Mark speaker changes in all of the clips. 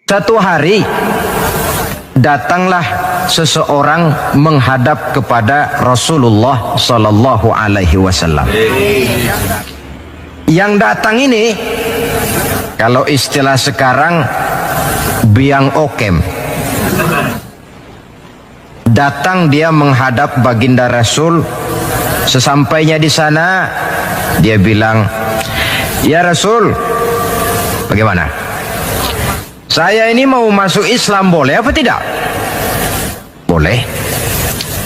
Speaker 1: Satu hari datanglah seseorang menghadap kepada Rasulullah Sallallahu Alaihi Wasallam. Yang datang ini, kalau istilah sekarang, biang okem. Datang dia menghadap baginda Rasul. Sesampainya di sana, dia bilang, "Ya Rasul, bagaimana? Saya ini mau masuk Islam, boleh apa tidak?" Boleh.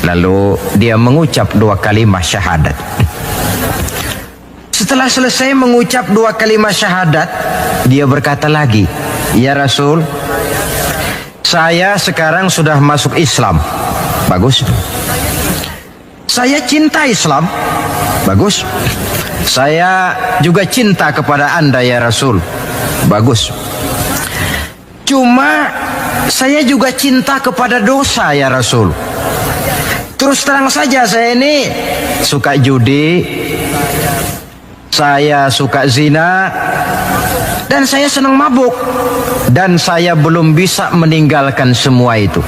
Speaker 1: Lalu dia mengucap 2 kalimat syahadat. Setelah selesai mengucap 2 kalimat syahadat, dia berkata lagi, "Ya Rasul, saya sekarang sudah masuk Islam." Bagus. "Saya cinta Islam." Bagus. "Saya juga cinta kepada Anda ya Rasul." Bagus. "Cuma saya juga cinta kepada dosa ya Rasul. Terus terang saja saya ini suka judi, saya suka zina, dan saya senang mabuk. Dan saya belum bisa meninggalkan semua itu."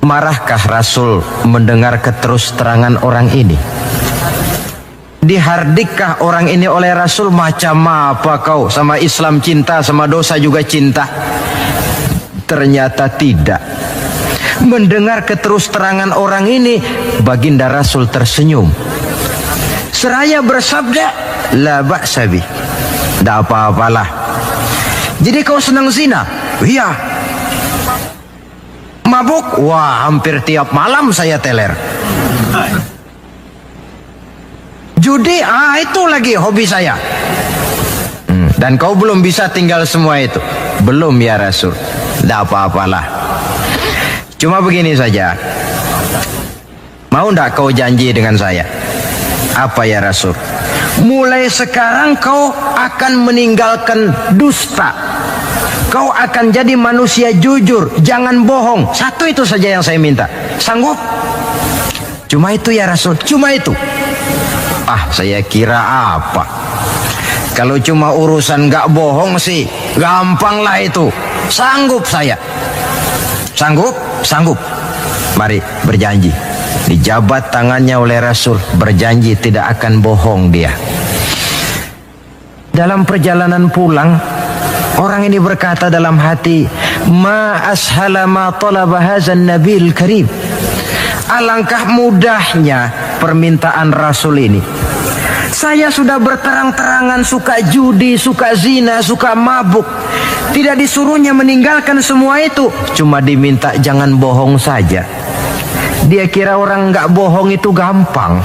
Speaker 1: Marahkah Rasul mendengar keterus-terangan orang ini? Dihardikkah orang ini oleh Rasul, "Macam apa kau, sama Islam cinta, sama dosa juga cinta?" Ternyata tidak. Mendengar keterus-terangan orang ini, baginda Rasul tersenyum. Seraya bersabda, "La ba'sa bi." Tidak apa-apalah. "Jadi kau senang zina?" "Iya." "Mabuk?" "Wah, hampir tiap malam saya teler." "Judi?" Itu lagi hobi saya." "Dan kau belum bisa tinggal semua itu?" "Belum ya Rasul." "Tidak apa-apalah. Cuma begini saja. Mau tidak kau janji dengan saya?" "Apa ya Rasul?" "Mulai sekarang kau akan meninggalkan dusta. Kau akan jadi manusia jujur, jangan bohong. Satu itu saja yang saya minta. Sanggup?" "Cuma itu ya Rasul." "Cuma itu?" Saya kira apa? Kalau cuma urusan gak bohong sih, gampang lah itu. Sanggup saya." "Sanggup?" "Sanggup." "Mari berjanji." Dijabat tangannya oleh Rasul, berjanji tidak akan bohong dia. Dalam perjalanan pulang, orang ini berkata dalam hati, "Ma ashala ma talaba hadzan nabil karim." Alangkah mudahnya permintaan Rasul ini. Saya sudah berterang-terangan suka judi, suka zina, suka mabuk. Tidak disuruhnya meninggalkan semua itu, cuma diminta jangan bohong saja. Dia kira orang nggak bohong itu gampang.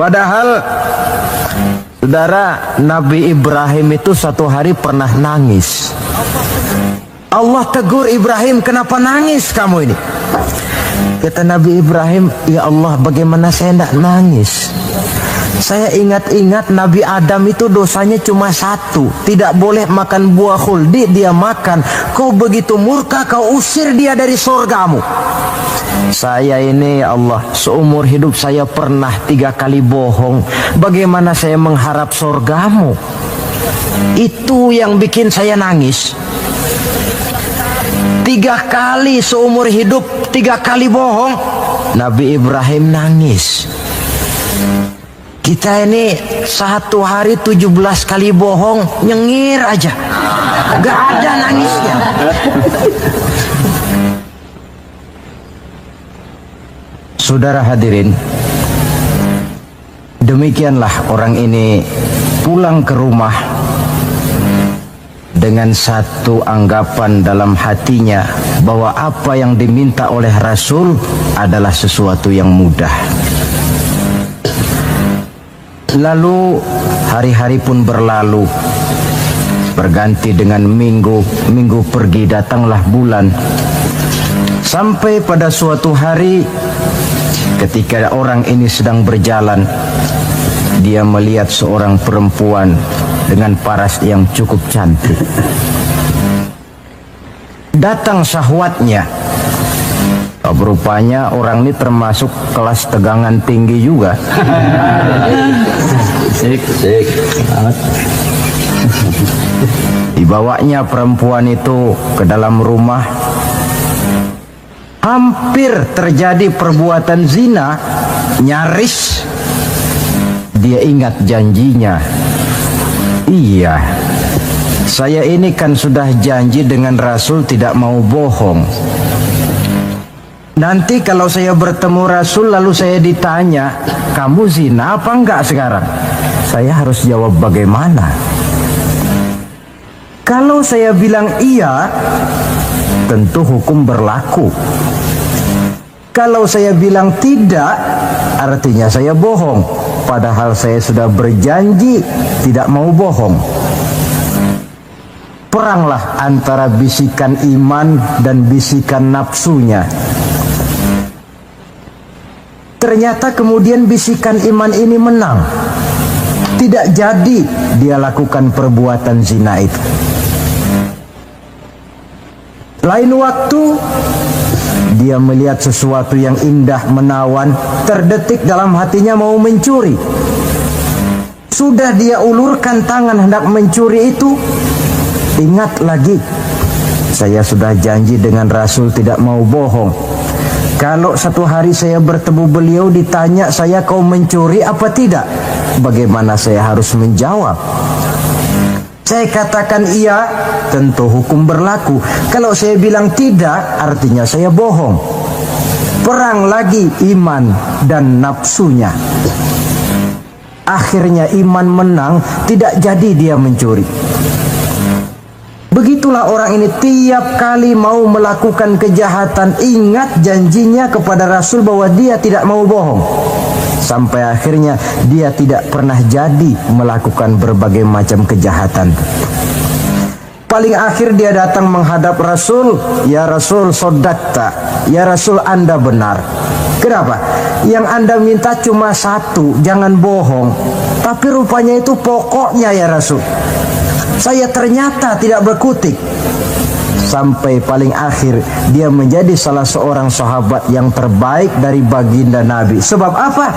Speaker 1: Padahal, saudara, Nabi Ibrahim itu satu hari pernah nangis. Allah tegur Ibrahim, "Kenapa nangis kamu ini?" Kata Nabi Ibrahim, "Ya Allah, bagaimana saya tidak nangis? Saya ingat-ingat Nabi Adam itu dosanya cuma 1, tidak boleh makan buah khuldi, dia makan. Kau begitu murka, kau usir dia dari surgamu. Saya ini ya Allah, seumur hidup saya pernah 3 kali bohong. Bagaimana saya mengharap surgamu?" Itu yang bikin saya nangis. 3 kali seumur hidup, 3 kali bohong. Nabi Ibrahim nangis. Kita ini 1 hari 17 kali bohong, nyengir aja, gak ada nangisnya. Saudara hadirin, demikianlah orang ini pulang ke rumah dengan satu anggapan dalam hatinya bahwa apa yang diminta oleh Rasul adalah sesuatu yang mudah. Lalu hari-hari pun berlalu, berganti dengan minggu, minggu pergi, datanglah bulan. Sampai pada suatu hari ketika orang ini sedang berjalan, dia melihat seorang perempuan dengan paras yang cukup cantik. Datang syahwatnya. Rupanya orang ini termasuk kelas tegangan tinggi juga. Dibawanya perempuan itu ke dalam rumah. Hampir terjadi perbuatan zina. Nyaris dia ingat janjinya. Iya, saya ini kan sudah janji dengan Rasul tidak mau bohong. Nanti kalau saya bertemu Rasul lalu saya ditanya, kamu zina apa enggak sekarang? Saya harus jawab bagaimana? Kalau saya bilang iya, tentu hukum berlaku. Kalau saya bilang tidak, artinya saya bohong. Padahal saya sudah berjanji tidak mau bohong. Peranglah antara bisikan iman dan bisikan nafsunya. Ternyata kemudian bisikan iman ini menang. Tidak jadi dia lakukan perbuatan zina itu. Lain waktu dia melihat sesuatu yang indah menawan, terdetik dalam hatinya mau mencuri. Sudah dia ulurkan tangan hendak mencuri itu, ingat lagi, saya sudah janji dengan Rasul tidak mau bohong. Kalau satu hari saya bertemu beliau ditanya saya kau mencuri apa tidak, bagaimana saya harus menjawab? Saya katakan iya, tentu hukum berlaku. Kalau saya bilang tidak, artinya saya bohong. Perang lagi iman dan nafsunya. Akhirnya iman menang, tidak jadi dia mencuri. Begitulah orang ini tiap kali mau melakukan kejahatan, ingat janjinya kepada Rasul bahwa dia tidak mau bohong. Sampai akhirnya dia tidak pernah jadi melakukan berbagai macam kejahatan. Paling akhir dia datang menghadap Rasul, ya Rasul sodakta, ya Rasul Anda benar. Kenapa? Yang Anda minta cuma satu, jangan bohong. Tapi rupanya itu pokoknya ya Rasul. Saya ternyata tidak berkutik. Sampai paling akhir dia menjadi salah seorang sahabat yang terbaik dari baginda Nabi. Sebab apa?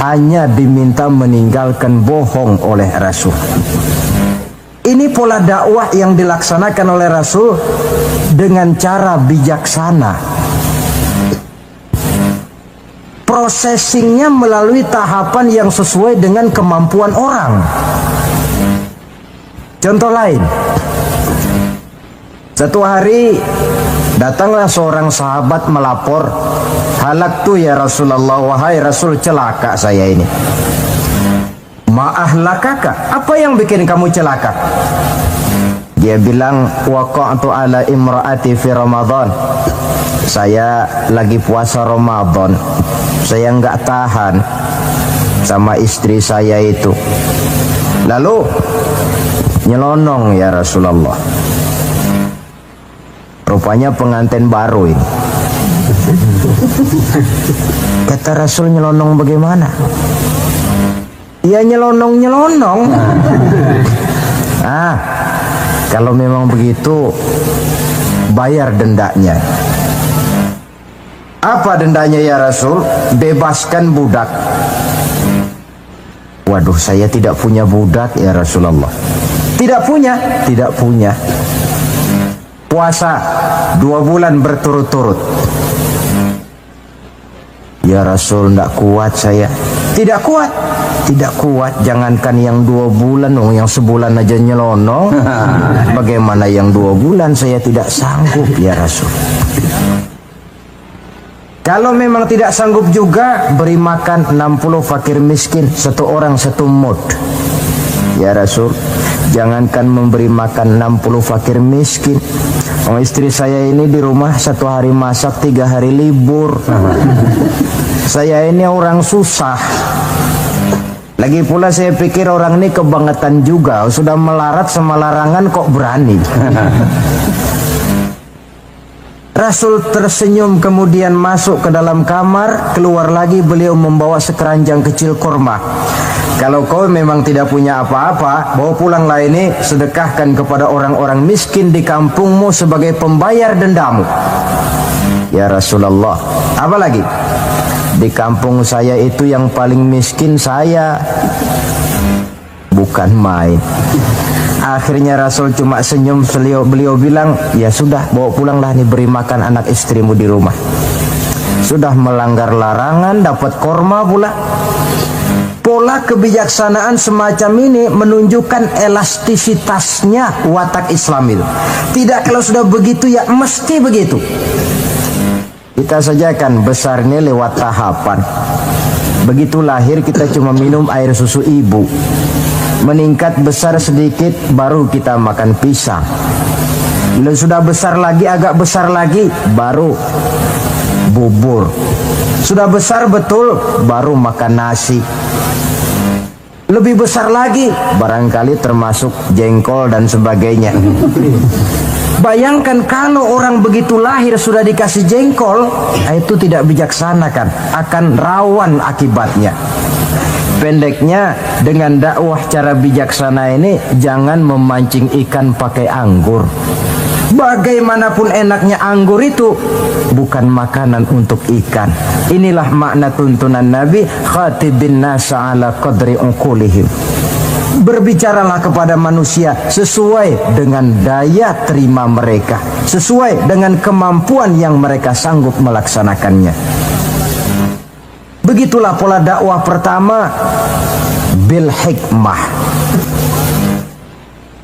Speaker 1: Hanya diminta meninggalkan bohong oleh Rasul. Ini pola dakwah yang dilaksanakan oleh Rasul dengan cara bijaksana. Processingnya melalui tahapan yang sesuai dengan kemampuan orang. Contoh lain, satu hari datanglah seorang sahabat melapor, halaktu ya Rasulullah, wahai Rasul celaka saya ini. Ma'ahlakaka, apa yang bikin kamu celaka? Dia bilang, waqa'tu ala imra'ati fi Ramadan. Saya lagi puasa Ramadan, saya nggak tahan sama istri saya itu. Lalu nyelonong ya Rasulullah. Rupanya pengantin baru ini. Kata Rasul, nyelonong bagaimana? Ya nyelonong-nyelonong. Kalau memang begitu, bayar dendanya. Apa dendanya ya Rasul? Bebaskan budak. Waduh, saya tidak punya budak ya Rasulullah. Tidak punya? Tidak punya. Puasa 2 bulan berturut-turut. Ya Rasul, tidak kuat saya. Tidak kuat? Tidak kuat. Jangankan yang 2 bulan, yang sebulan aja nyelonong. Bagaimana yang 2 bulan? Saya tidak sanggup ya Rasul. Kalau memang tidak sanggup juga, beri makan 60 fakir miskin, 1 orang 1 mud. Ya Rasul, jangankan memberi makan 60 fakir miskin, istri saya ini di rumah 1 hari masak, 3 hari libur. Saya ini orang susah. Lagi pula saya pikir orang ini kebangetan juga, sudah melarat sama larangan kok berani. Rasul tersenyum kemudian masuk ke dalam kamar. Keluar lagi beliau membawa sekeranjang kecil kurma. Kalau kau memang tidak punya apa-apa, bawa pulanglah ini, sedekahkan kepada orang-orang miskin di kampungmu sebagai pembayar dendamu. Ya Rasulullah, apa lagi? Di kampung saya itu yang paling miskin saya. Bukan main. Akhirnya Rasul cuma senyum, beliau bilang, ya sudah, bawa pulanglah nih, beri makan anak istrimu di rumah. Sudah melanggar larangan, dapat korma pula. Pola kebijaksanaan semacam ini menunjukkan elastisitasnya watak Islam itu. Tidak kalau sudah begitu ya mesti begitu. Kita sajakan besarnya lewat tahapan. Begitu lahir kita cuma minum air susu ibu. Meningkat besar sedikit baru kita makan pisang. Bila sudah besar lagi, agak besar lagi, baru bubur. Sudah besar betul, baru makan nasi. Lebih besar lagi, barangkali termasuk jengkol dan sebagainya. Bayangkan kalau orang begitu lahir sudah dikasih jengkol, itu tidak bijaksana kan, akan rawan akibatnya. Pendeknya, dengan dakwah cara bijaksana ini, jangan memancing ikan pakai anggur. Bagaimanapun enaknya anggur itu bukan makanan untuk ikan. Inilah makna tuntunan Nabi, khatibin nasa ala qadri uqulihim. Berbicaralah kepada manusia sesuai dengan daya terima mereka, sesuai dengan kemampuan yang mereka sanggup melaksanakannya. Begitulah pola dakwah pertama, bil hikmah.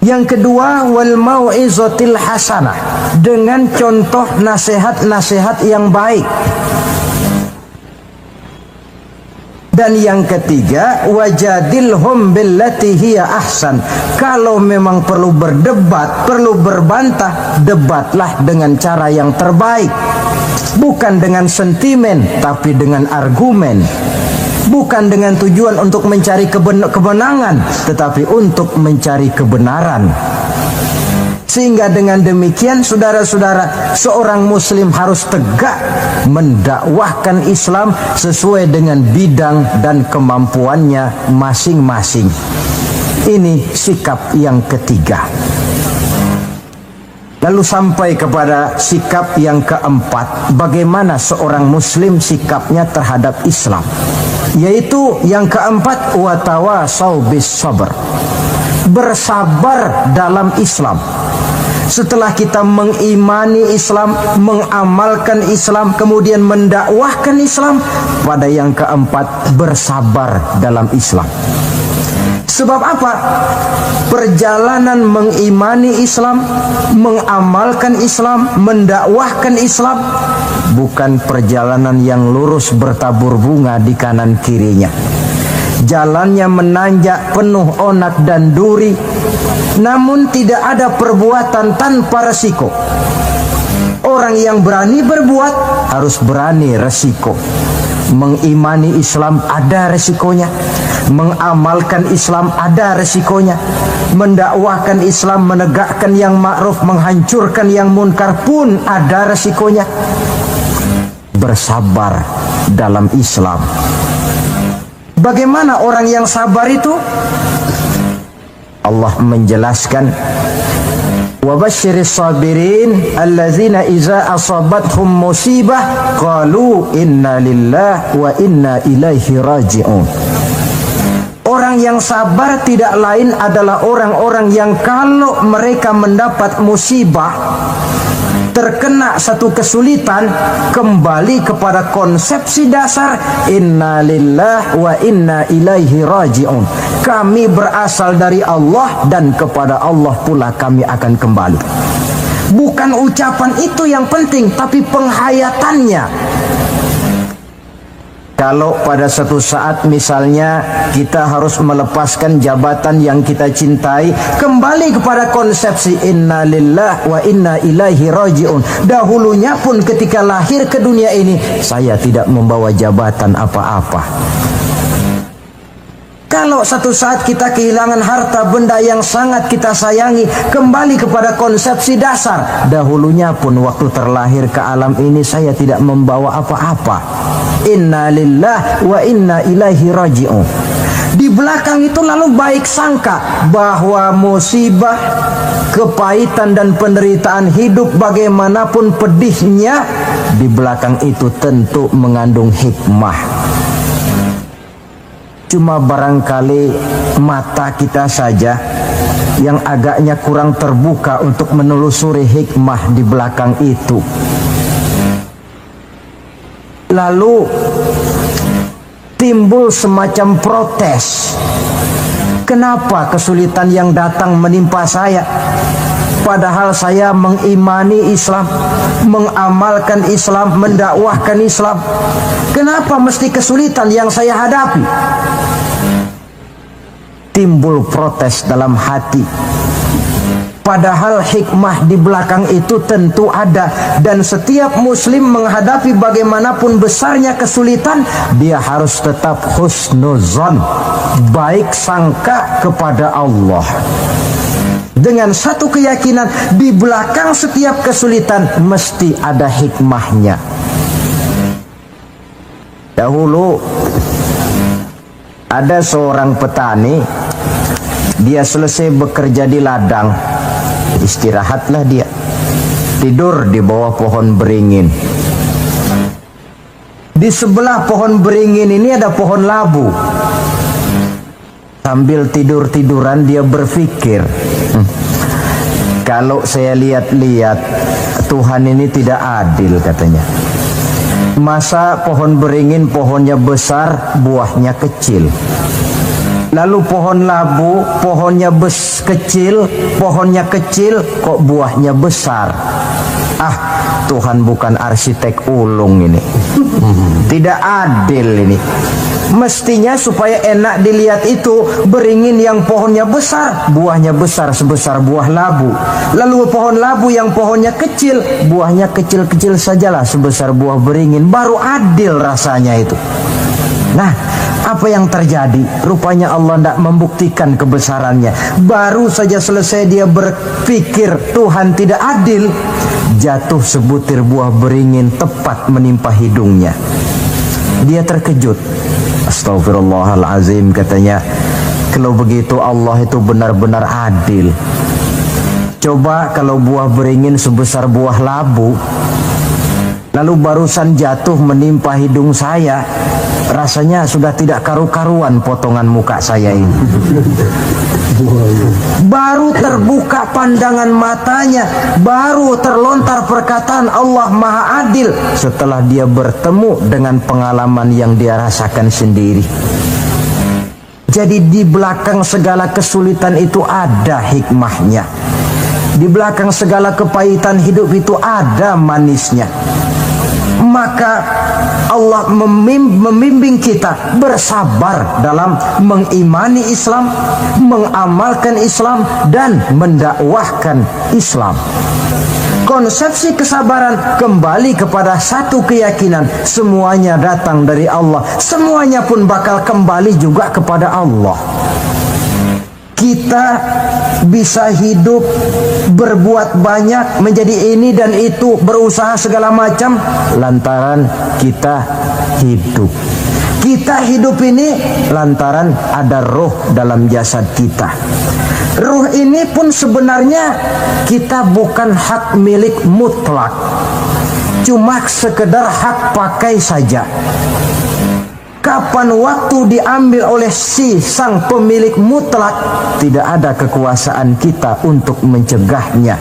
Speaker 1: Yang kedua, wal mau'izatil hasanah, dengan contoh nasihat-nasihat yang baik. Dan yang ketiga, wajadilhum billati hiya ahsan. Kalau memang perlu berdebat, perlu berbantah, debatlah dengan cara yang terbaik. Bukan dengan sentimen, tapi dengan argumen. Bukan dengan tujuan untuk mencari kebenangan, tetapi untuk mencari kebenaran. Sehingga dengan demikian, saudara-saudara, seorang muslim harus tegak mendakwahkan Islam sesuai dengan bidang dan kemampuannya masing-masing. Ini sikap yang ketiga. Lalu sampai kepada sikap yang keempat, bagaimana seorang muslim sikapnya terhadap Islam. Yaitu yang keempat, watawasau bis sabr, bersabar dalam Islam. Setelah kita mengimani Islam, mengamalkan Islam, kemudian mendakwahkan Islam, pada yang keempat, bersabar dalam Islam. Sebab apa? Perjalanan mengimani Islam, mengamalkan Islam, mendakwahkan Islam bukan perjalanan yang lurus bertabur bunga di kanan kirinya. Jalannya menanjak, penuh onak dan duri. Namun tidak ada perbuatan tanpa resiko. Orang yang berani berbuat harus berani resiko. Mengimani Islam ada resikonya, mengamalkan Islam ada resikonya, mendakwahkan Islam, menegakkan yang ma'ruf, menghancurkan yang munkar pun ada resikonya. Bersabar dalam Islam. Bagaimana orang yang sabar itu? Allah menjelaskan, wabasyiris sabirin allazina iza asabathum musibah qalu inna lillahi wa inna ilaihi raji'un. Orang yang sabar tidak lain adalah orang-orang yang kalau mereka mendapat musibah, terkena satu kesulitan, kembali kepada konsepsi dasar inna lillahi wa inna ilaihi raji'un. Kami berasal dari Allah dan kepada Allah pula kami akan kembali. Bukan ucapan itu yang penting, tapi penghayatannya. Kalau pada suatu saat misalnya kita harus melepaskan jabatan yang kita cintai, kembali kepada konsepsi inna lillahi wa inna ilaihi raji'un. Dahulunya pun ketika lahir ke dunia ini, saya tidak membawa jabatan apa-apa.
Speaker 2: Kalau satu saat kita kehilangan harta benda yang sangat kita sayangi, kembali kepada konsepsi dasar. Dahulunya pun waktu terlahir ke alam ini saya tidak membawa apa-apa. Inna lillahi wa inna ilaihi raji'un. Di belakang itu lalu baik sangka bahwa musibah, kepahitan dan penderitaan hidup bagaimanapun pedihnya, di belakang itu tentu mengandung hikmah. Cuma barangkali mata kita saja yang agaknya kurang terbuka untuk menelusuri hikmah di belakang itu. Lalu timbul semacam protes. Kenapa kesulitan yang datang menimpa saya? Padahal saya mengimani Islam, mengamalkan Islam, mendakwahkan Islam. Kenapa mesti kesulitan yang saya hadapi? Timbul protes dalam hati. Padahal hikmah di belakang itu tentu ada. Dan setiap muslim menghadapi bagaimanapun besarnya kesulitan, dia harus tetap husnuzon, baik sangka kepada Allah, dengan satu keyakinan di belakang setiap kesulitan mesti ada hikmahnya. Dahulu ada seorang petani, dia selesai bekerja di ladang, istirahatlah dia, tidur di bawah pohon beringin. Di sebelah pohon beringin ini ada pohon labu. Sambil tidur-tiduran dia berpikir, kalau saya lihat-lihat Tuhan ini tidak adil, katanya. Masa pohon beringin pohonnya besar, buahnya kecil. Lalu pohon labu pohonnya kecil, pohonnya kecil kok buahnya besar. Ah, Tuhan bukan arsitek ulung ini. Tidak adil ini. Mestinya supaya enak dilihat itu beringin yang pohonnya besar, buahnya besar sebesar buah labu. Lalu pohon labu yang pohonnya kecil, buahnya kecil-kecil sajalah sebesar buah beringin. Baru adil rasanya itu. Nah, apa yang terjadi? Rupanya Allah tidak membuktikan kebesarannya. Baru saja selesai dia berpikir Tuhan tidak adil, jatuh sebutir buah beringin tepat menimpa hidungnya. Dia terkejut. Astagfirullahalazim, katanya. Kalau begitu Allah itu benar-benar adil. Coba kalau buah beringin sebesar buah labu, lalu barusan jatuh menimpa hidung saya, rasanya sudah tidak karu-karuan potongan muka saya ini. Baru terbuka pandangan matanya, baru terlontar perkataan Allah Maha Adil setelah dia bertemu dengan pengalaman yang dia rasakan sendiri. Jadi di belakang segala kesulitan itu ada hikmahnya. Di belakang segala kepahitan hidup itu ada manisnya. Maka Allah membimbing kita bersabar dalam mengimani Islam, mengamalkan Islam, dan mendakwahkan Islam. Konsepsi kesabaran kembali kepada satu keyakinan, semuanya datang dari Allah, semuanya pun bakal kembali juga kepada Allah. Kita bisa hidup, berbuat banyak, menjadi ini dan itu, berusaha segala macam, lantaran kita hidup. Kita hidup ini lantaran ada roh dalam jasad kita. Ruh ini pun sebenarnya kita bukan hak milik mutlak, cuma sekedar hak pakai saja. Kapan waktu diambil oleh si sang pemilik mutlak, tidak ada kekuasaan kita untuk mencegahnya.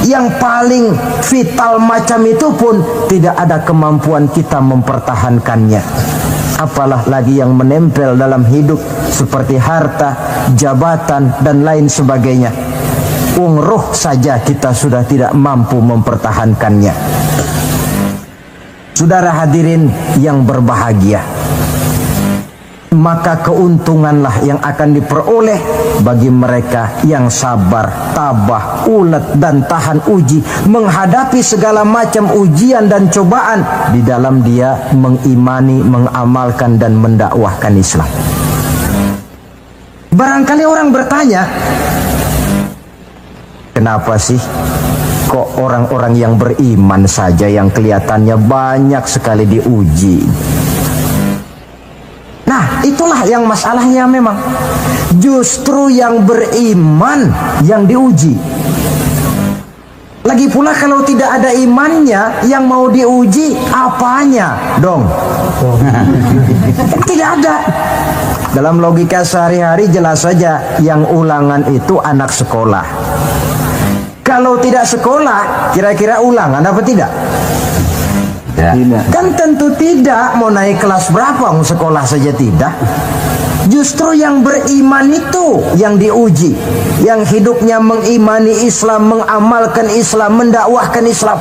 Speaker 2: Yang paling vital macam itu pun tidak ada kemampuan kita mempertahankannya. Apalah lagi yang menempel dalam hidup seperti harta, jabatan, dan lain sebagainya. Roh saja kita sudah tidak mampu mempertahankannya. Saudara hadirin yang berbahagia, maka keuntunganlah yang akan diperoleh bagi mereka yang sabar, tabah, ulet, dan tahan uji menghadapi segala macam ujian dan cobaan di dalam dia mengimani, mengamalkan, dan mendakwahkan Islam. Barangkali orang bertanya, kenapa sih kok orang-orang yang beriman saja yang kelihatannya banyak sekali diuji? Nah, itulah yang masalahnya memang. Justru yang beriman yang diuji. Lagi pula kalau tidak ada imannya, yang mau diuji apanya dong? Tidak ada. Dalam logika sehari-hari jelas saja yang ulangan itu anak sekolah. Kalau tidak sekolah, kira-kira ulangan apa tidak?
Speaker 1: Ya.
Speaker 2: Kan tentu tidak. Mau naik kelas berapa, mau sekolah saja tidak. Justru yang beriman itu yang diuji, yang hidupnya mengimani Islam, mengamalkan Islam, mendakwahkan Islam.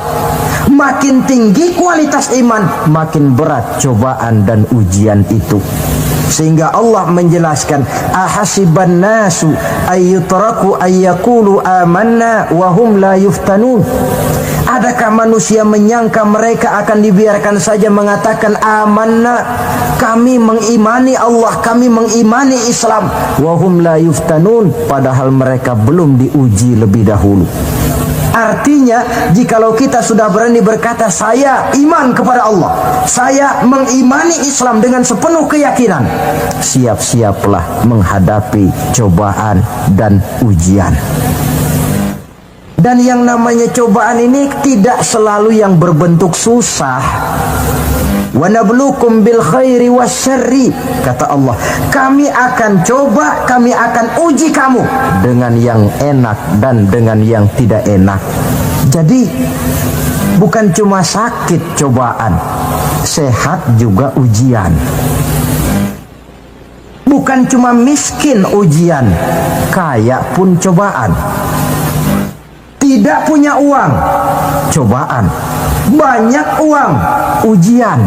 Speaker 2: Makin tinggi kualitas iman, makin berat cobaan dan ujian itu. Sehingga Allah menjelaskan, ahasiban nasu ayyutraku ayyakulu amanna wa hum la yuftanun. Adakah manusia menyangka mereka akan dibiarkan saja mengatakan amanna, kami mengimani Allah, kami mengimani Islam, wa hum la yuftanun, padahal mereka belum diuji lebih dahulu. Artinya, jikalau kita sudah berani berkata saya iman kepada Allah, saya mengimani Islam dengan sepenuh keyakinan, siap-siaplah menghadapi cobaan dan ujian. Dan yang namanya cobaan ini tidak selalu yang berbentuk susah. Wa nabluukum bil khairi wasyarri, kata Allah, kami akan coba, kami akan uji kamu dengan yang enak dan dengan yang tidak enak. Jadi bukan cuma sakit cobaan, sehat juga ujian. Bukan cuma miskin ujian, kaya pun cobaan. Tidak punya uang, cobaan. Banyak uang, ujian.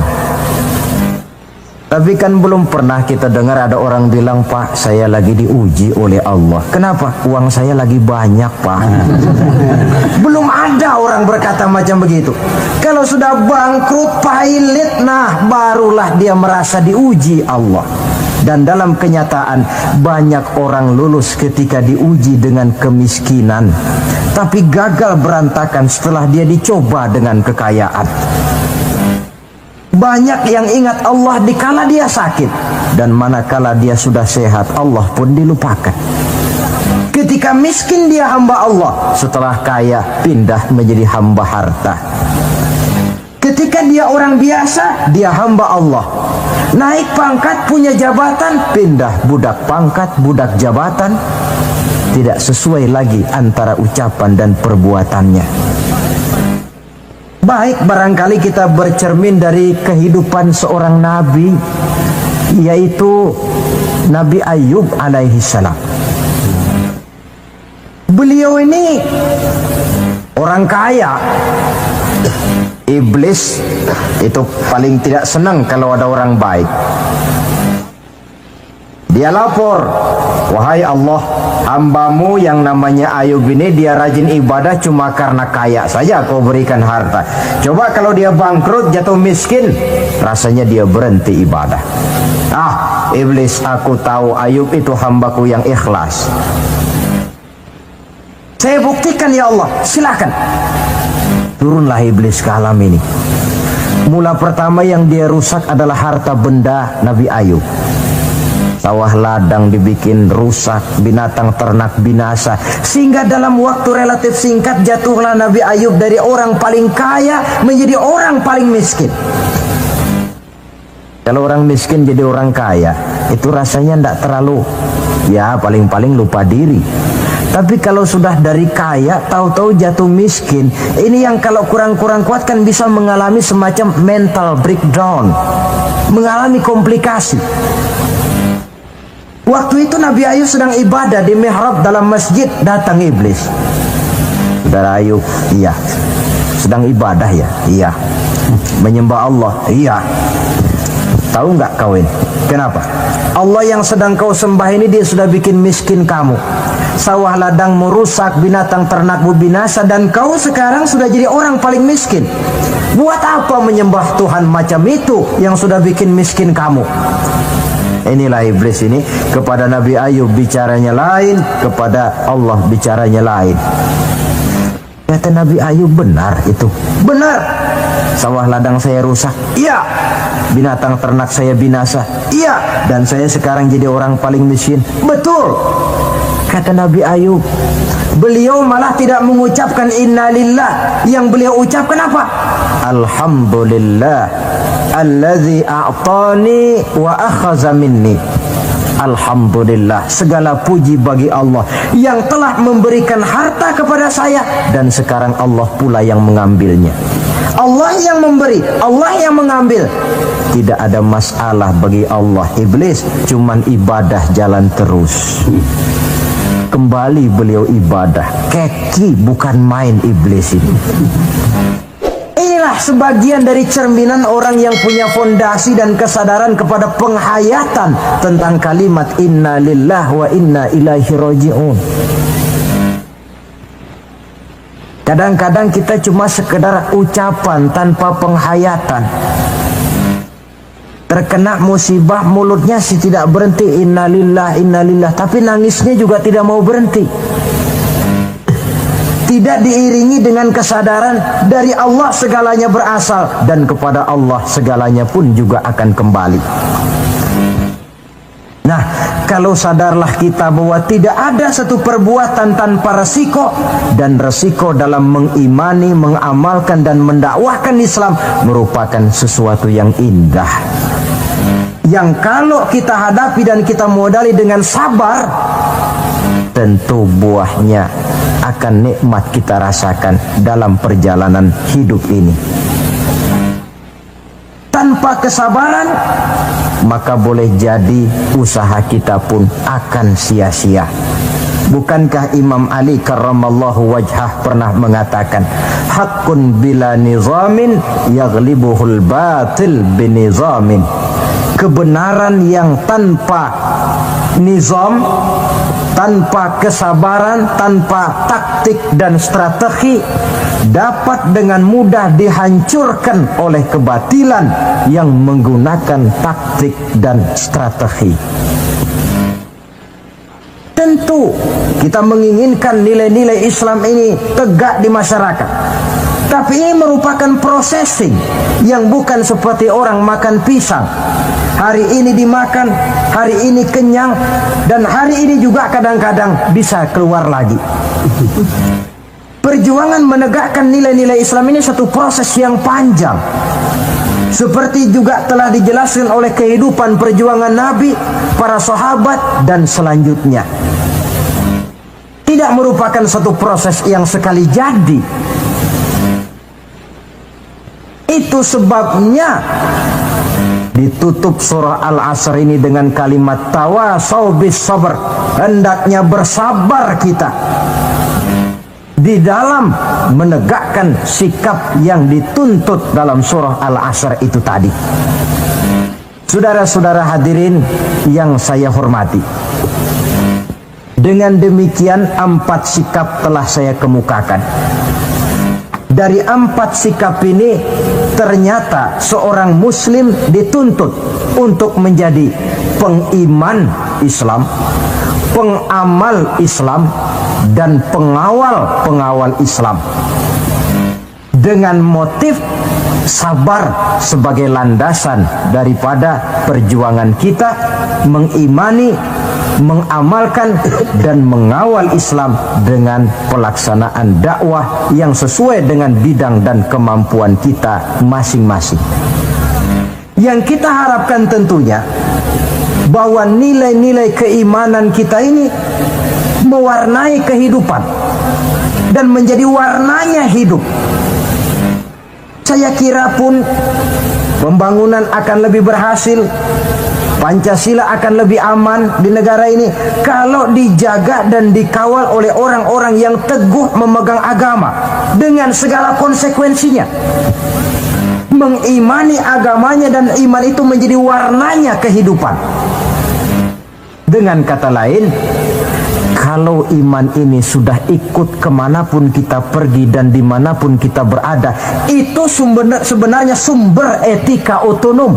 Speaker 2: Tapi kan belum pernah kita dengar ada orang bilang, Pak, saya lagi diuji oleh Allah. Kenapa? Uang saya lagi banyak, Pak. Belum ada orang berkata macam begitu. Kalau sudah bangkrut, pailit, nah barulah dia merasa diuji Allah. Dan dalam kenyataan banyak orang lulus ketika diuji dengan kemiskinan, tapi gagal berantakan setelah dia dicoba dengan kekayaan. Banyak yang ingat Allah dikala dia sakit, dan manakala dia sudah sehat, Allah pun dilupakan. Ketika miskin dia hamba Allah, setelah kaya pindah menjadi hamba harta. Ketika dia orang biasa, dia hamba Allah. Naik pangkat, punya jabatan, pindah budak pangkat, budak jabatan. Tidak sesuai lagi antara ucapan dan perbuatannya. Baik, barangkali kita bercermin dari kehidupan seorang nabi, yaitu Nabi Ayub alaihi salam. Beliau ini orang kaya. Iblis itu paling tidak senang kalau ada orang baik. Dia lapor, wahai Allah, hambamu yang namanya Ayub ini dia rajin ibadah cuma karena kaya saja kau berikan harta. Coba kalau dia bangkrut, jatuh miskin, rasanya dia berhenti ibadah. Ah, Iblis, aku tahu Ayub itu hambaku yang ikhlas. Saya buktikan ya Allah, silakan. Turunlah iblis ke alam ini. Mula pertama yang dia rusak adalah harta benda Nabi Ayub. Sawah ladang dibikin rusak, binatang ternak binasa. Sehingga dalam waktu relatif singkat jatuhlah Nabi Ayub dari orang paling kaya menjadi orang paling miskin. Kalau orang miskin jadi orang kaya, itu rasanya tidak terlalu, ya paling-paling lupa diri. Tapi kalau sudah dari kaya, tahu-tahu jatuh miskin, ini yang kalau kurang-kurang kuat kan bisa mengalami semacam mental breakdown, mengalami komplikasi. Waktu itu Nabi Ayub sedang ibadah di mihrab dalam masjid, datang iblis. Saudara Ayub, iya. Sedang ibadah ya? Iya. Menyembah Allah? Iya. Tahu nggak kau ini? Kenapa? Allah yang sedang kau sembah ini dia sudah bikin miskin kamu. Sawah ladangmu rusak, binatang ternakmu binasa, dan kau sekarang sudah jadi orang paling miskin. Buat apa menyembah Tuhan macam itu yang sudah bikin miskin kamu? Inilah iblis ini, kepada Nabi Ayub bicaranya lain, kepada Allah bicaranya lain. Kata Nabi Ayub, benar itu. Benar. Sawah ladang saya rusak. Iya. Binatang ternak saya binasa. Iya. Dan saya sekarang jadi orang paling miskin. Betul. Kata Nabi Ayub, beliau malah tidak mengucapkan innalillah. Yang beliau ucapkan apa? Alhamdulillah alladzi a'tani wa akhadha minni. Alhamdulillah, segala puji bagi Allah yang telah memberikan harta kepada saya dan sekarang Allah pula yang mengambilnya. Allah yang memberi, Allah yang mengambil. Tidak ada masalah bagi Allah. Iblis cuman ibadah jalan terus. Kembali beliau ibadah. Keki bukan main iblis ini. Inilah sebagian dari cerminan orang yang punya fondasi dan kesadaran kepada penghayatan tentang kalimat inna lillahi wa inna ilaihi raji'un. Kadang-kadang kita cuma sekedar ucapan tanpa penghayatan. Terkena musibah, mulutnya sih tidak berhenti innalillah, innalillah, tapi nangisnya juga tidak mau berhenti. Tidak diiringi dengan kesadaran dari Allah segalanya berasal dan kepada Allah segalanya pun juga akan kembali. Nah, kalau sadarlah kita bahwa tidak ada satu perbuatan tanpa resiko, dan resiko dalam mengimani, mengamalkan dan mendakwahkan Islam merupakan sesuatu yang indah, yang kalau kita hadapi dan kita modali dengan sabar, tentu buahnya akan nikmat kita rasakan dalam perjalanan hidup ini. Tanpa kesabaran, maka boleh jadi usaha kita pun akan sia-sia. Bukankah Imam Ali karramallahu wajhah pernah mengatakan, haqqun bila nizamin yaghlibuhul batil binizamin. Kebenaran yang tanpa nizam, tanpa kesabaran, tanpa taktik dan strategi, dapat dengan mudah dihancurkan oleh kebatilan yang menggunakan taktik dan strategi. Tentu kita menginginkan nilai-nilai Islam ini tegak di masyarakat, tapi ini merupakan processing yang bukan seperti orang makan pisang. Hari ini dimakan, hari ini kenyang, dan hari ini juga kadang-kadang bisa keluar lagi. Perjuangan menegakkan nilai-nilai Islam ini satu proses yang panjang. Seperti juga telah dijelaskan oleh kehidupan perjuangan Nabi, para sahabat, dan selanjutnya. Tidak merupakan satu proses yang sekali jadi. Itu sebabnya ditutup surah Al-Asr ini dengan kalimat tawasau bis sabr. Hendaknya bersabar kita di dalam menegakkan sikap yang dituntut dalam surah Al-Asr itu tadi. Saudara-saudara hadirin yang saya hormati, dengan demikian 4 sikap telah saya kemukakan. Dari 4 sikap ini ternyata seorang muslim dituntut untuk menjadi pengiman Islam, pengamal Islam, dan pengawal Islam, dengan motif sabar sebagai landasan daripada perjuangan kita mengimani, mengamalkan dan mengawal Islam dengan pelaksanaan dakwah yang sesuai dengan bidang dan kemampuan kita masing-masing. Yang kita harapkan tentunya bahwa nilai-nilai keimanan kita ini mewarnai kehidupan dan menjadi warnanya hidup. Saya kira pun pembangunan akan lebih berhasil, Pancasila akan lebih aman di negara ini kalau dijaga dan dikawal oleh orang-orang yang teguh memegang agama dengan segala konsekuensinya. Mengimani agamanya dan iman itu menjadi warnanya kehidupan. Dengan kata lain, kalau iman ini sudah ikut kemanapun kita pergi dan dimanapun kita berada, itu sebenarnya sumber etika otonom.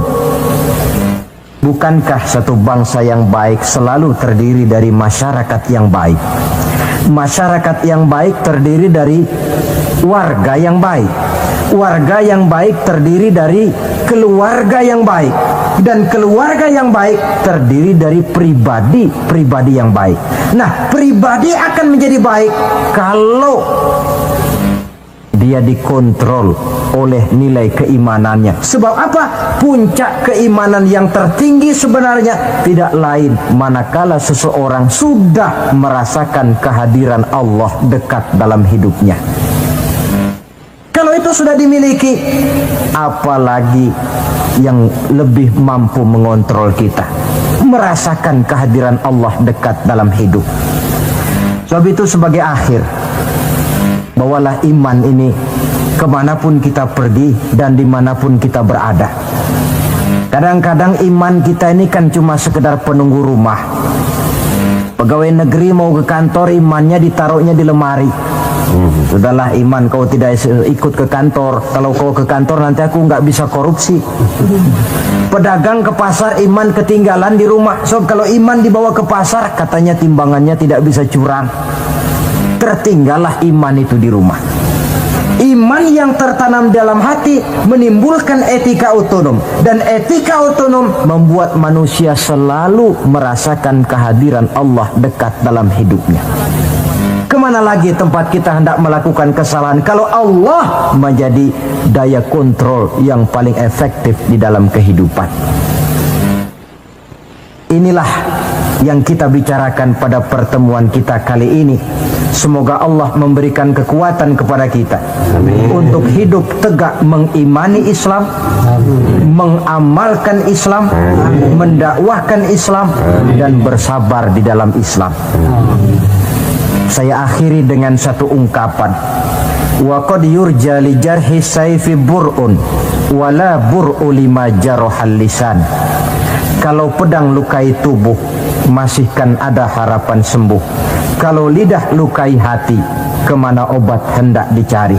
Speaker 2: Bukankah satu bangsa yang baik selalu terdiri dari masyarakat yang baik? Masyarakat yang baik terdiri dari warga yang baik. Warga yang baik terdiri dari keluarga yang baik. Dan keluarga yang baik terdiri dari pribadi yang baik. Nah, pribadi akan menjadi baik kalau dia dikontrol oleh nilai keimanannya. Sebab apa? Puncak keimanan yang tertinggi sebenarnya tidak lain manakala seseorang sudah merasakan kehadiran Allah dekat dalam hidupnya. Kalau itu sudah dimiliki, apalagi yang lebih mampu mengontrol kita, merasakan kehadiran Allah dekat dalam hidup. Sebab itu sebagai akhir, bawalah iman ini kemanapun kita pergi dan dimanapun kita berada. Kadang-kadang iman kita ini kan cuma sekedar penunggu rumah. Pegawai negeri mau ke kantor, imannya ditaruhnya di lemari. Sudahlah iman, kau tidak ikut ke kantor. Kalau kau ke kantor nanti aku nggak bisa korupsi. Pedagang ke pasar, iman ketinggalan di rumah. So kalau iman dibawa ke pasar, katanya timbangannya tidak bisa curang. Tertinggallah iman itu di rumah. Iman yang tertanam dalam hati menimbulkan etika otonom, dan etika otonom membuat manusia selalu merasakan kehadiran Allah dekat dalam hidupnya. Kemana lagi tempat kita hendak melakukan kesalahan kalau Allah menjadi daya kontrol yang paling efektif di dalam kehidupan? Inilah yang kita bicarakan pada pertemuan kita kali ini. Semoga Allah memberikan kekuatan kepada kita. Amin. Untuk hidup tegak mengimani Islam, mengamalkan Islam, mendakwahkan Islam, dan bersabar di dalam Islam. Saya akhiri dengan satu ungkapan. Wa qad yurja li jarhi sayfi bur'un wala bur'u lima jarahal lisan. Kalau pedang lukai tubuh, masihkan ada harapan sembuh. Kalau lidah lukai hati, kemana obat hendak dicari?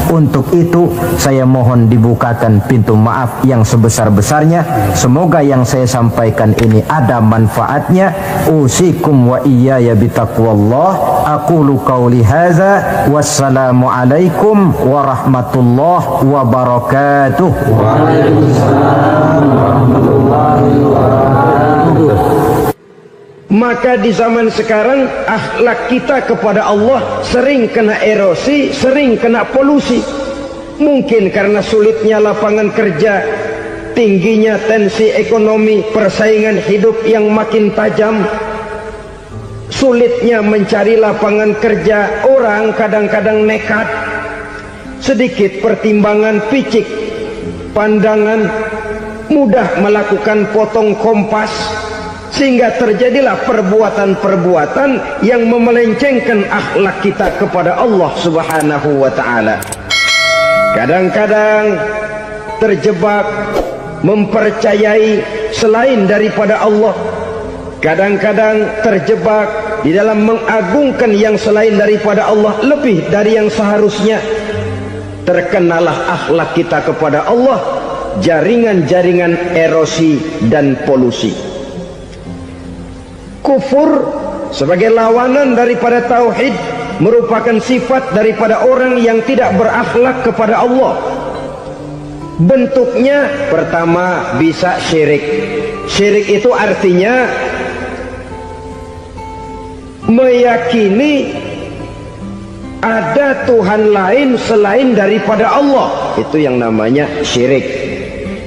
Speaker 2: Untuk itu saya mohon dibukakan pintu maaf yang sebesar-besarnya. Semoga yang saya sampaikan ini ada manfaatnya. Usikum wa iyaya bitaqwallah. Aqulu qawli hadza. Wassalamu alaikum warahmatullahi wabarakatuh. Waalaikumsalam warahmatullahi wabarakatuh. Maka di zaman sekarang akhlak kita kepada Allah sering kena erosi, sering kena polusi. Mungkin karena sulitnya lapangan kerja, tingginya tensi ekonomi, persaingan hidup yang makin tajam, sulitnya mencari lapangan kerja, orang kadang-kadang nekat. Sedikit pertimbangan picik, pandangan, mudah melakukan potong kompas, sehingga terjadilah perbuatan-perbuatan yang memelencengkan akhlak kita kepada Allah Subhanahu wa ta'ala. Kadang-kadang terjebak mempercayai selain daripada Allah. Kadang-kadang terjebak di dalam mengagungkan yang selain daripada Allah lebih dari yang seharusnya. Terkenalah akhlak kita kepada Allah jaringan-jaringan erosi dan polusi. Kufur sebagai lawanan daripada tauhid merupakan sifat daripada orang yang tidak berakhlak kepada Allah. Bentuknya pertama bisa syirik. Syirik itu artinya meyakini ada Tuhan lain selain daripada Allah. Itu yang namanya syirik.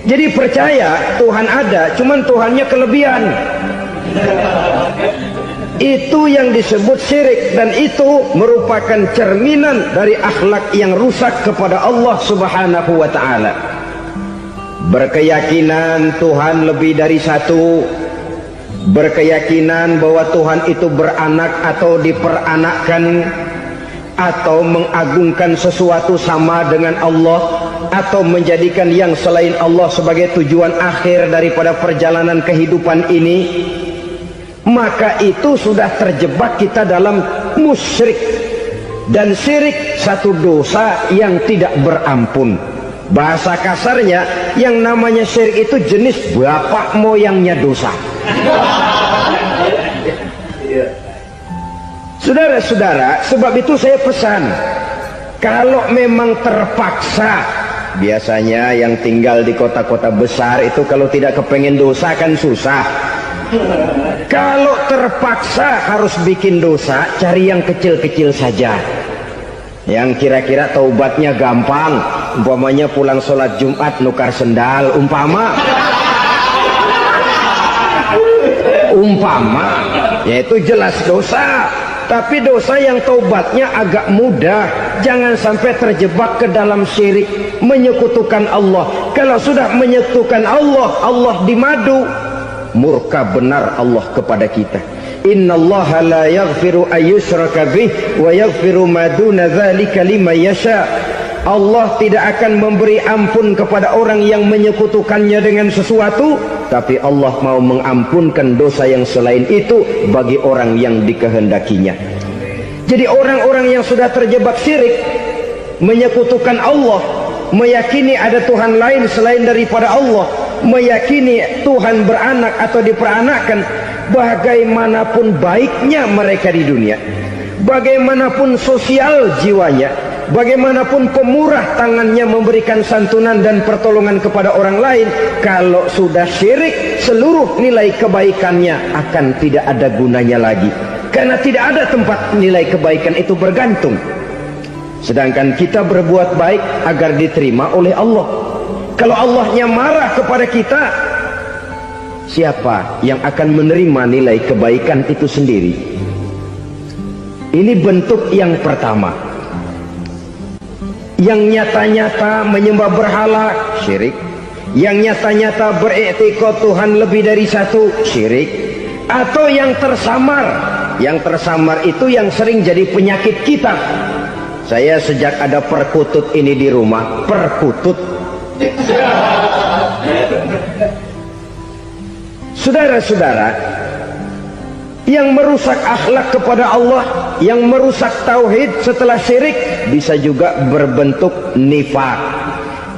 Speaker 2: Jadi percaya Tuhan ada, cuman Tuhannya kelebihan. Itu yang disebut syirik, dan itu merupakan cerminan dari akhlak yang rusak kepada Allah Subhanahu wa ta'ala. Berkeyakinan Tuhan lebih dari satu, berkeyakinan bahwa Tuhan itu beranak atau diperanakkan, atau mengagungkan sesuatu sama dengan Allah, atau menjadikan yang selain Allah sebagai tujuan akhir daripada perjalanan kehidupan ini, maka itu sudah terjebak kita dalam musyrik. Dan syirik satu dosa yang tidak berampun.
Speaker 1: Bahasa kasarnya, yang namanya syirik itu jenis bapak moyangnya dosa. Saudara-saudara, sebab itu saya pesan, kalau memang terpaksa, biasanya yang tinggal di kota-kota besar itu kalau tidak kepengen dosa kan susah. Kalau terpaksa harus bikin dosa, cari yang kecil-kecil saja, yang kira-kira taubatnya gampang. Umpamanya pulang sholat Jumat nukar sendal, umpama, yaitu jelas dosa. Tapi dosa yang taubatnya agak mudah. Jangan sampai terjebak ke dalam syirik, menyekutukan Allah. Kalau sudah menyekutukan Allah, Allah dimadu, murka benar Allah kepada kita. Innallaha la yaghfiru ayyushraka bih wa yaghfiru ma duna dzalika liman yasha. Allah tidak akan memberi ampun kepada orang yang menyekutukannya dengan sesuatu, tapi Allah mau mengampunkan dosa yang selain itu bagi orang yang dikehendakinya. Jadi orang-orang yang sudah terjebak syirik, menyekutukan Allah, meyakini ada Tuhan lain selain daripada Allah, meyakini Tuhan beranak atau diperanakkan, bagaimanapun baiknya mereka di dunia, bagaimanapun sosial jiwanya, bagaimanapun pemurah tangannya memberikan santunan dan pertolongan kepada orang lain, kalau sudah syirik, seluruh nilai kebaikannya akan tidak ada gunanya lagi, karena tidak ada tempat nilai kebaikan itu bergantung. Sedangkan kita berbuat baik agar diterima oleh Allah. Kalau Allahnya marah kepada kita, siapa yang akan menerima nilai kebaikan itu sendiri? Ini bentuk yang pertama. Yang nyata-nyata menyembah berhala, syirik. Yang nyata-nyata beriktikad Tuhan lebih dari satu, syirik. Atau yang tersamar. Yang tersamar itu yang sering jadi penyakit kita. Saya sejak ada perkutut ini di rumah, perkutut. Saudara-saudara, yang merusak akhlak kepada Allah, yang merusak tauhid setelah syirik, bisa juga berbentuk nifak.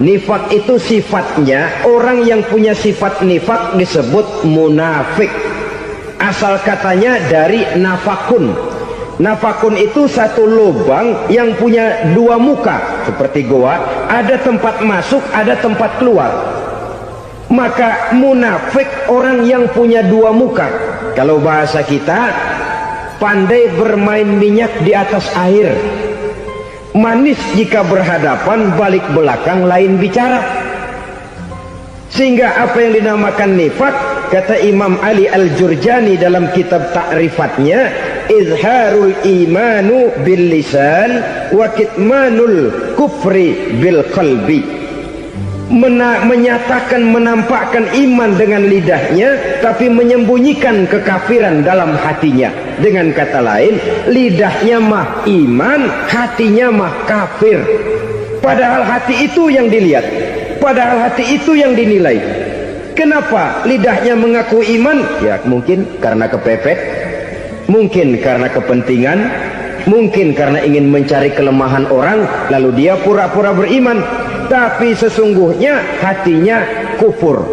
Speaker 1: Nifak itu sifatnya, orang yang punya sifat nifak disebut munafik. Asal katanya dari nafakun. Nafakun itu satu lubang yang punya dua muka, seperti goa, ada tempat masuk, ada tempat keluar. Maka munafik orang yang punya dua muka. Kalau bahasa kita, pandai bermain minyak di atas air, manis jika berhadapan, balik belakang lain bicara. Sehingga apa yang dinamakan nifak, kata Imam Ali Al-Jurjani dalam kitab ta'rifatnya, izharul imanu bil lisan wa kitmanul kufri bil qalbi. Menyatakan, menampakkan iman dengan lidahnya, tapi menyembunyikan kekafiran dalam hatinya. Dengan kata lain, lidahnya mah iman, hatinya mah kafir. Padahal hati itu yang dilihat, padahal hati itu yang dinilai. Kenapa lidahnya mengaku iman? Ya mungkin karena kepepet, mungkin karena kepentingan, mungkin karena ingin mencari kelemahan orang, lalu dia pura-pura beriman, tapi sesungguhnya hatinya kufur.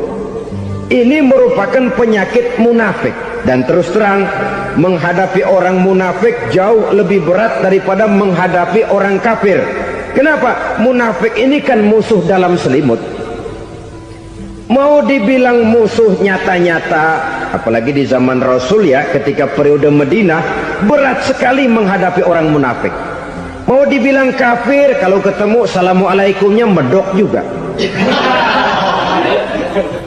Speaker 1: Ini merupakan penyakit munafik. Dan terus terang, menghadapi orang munafik jauh lebih berat daripada menghadapi orang kafir. Kenapa? Munafik ini kan musuh dalam selimut. Mau dibilang musuh nyata-nyata, apalagi di zaman Rasul ya, ketika periode Madinah, berat sekali menghadapi orang munafik. Mau dibilang kafir, kalau ketemu assalamualaikumnya medok juga.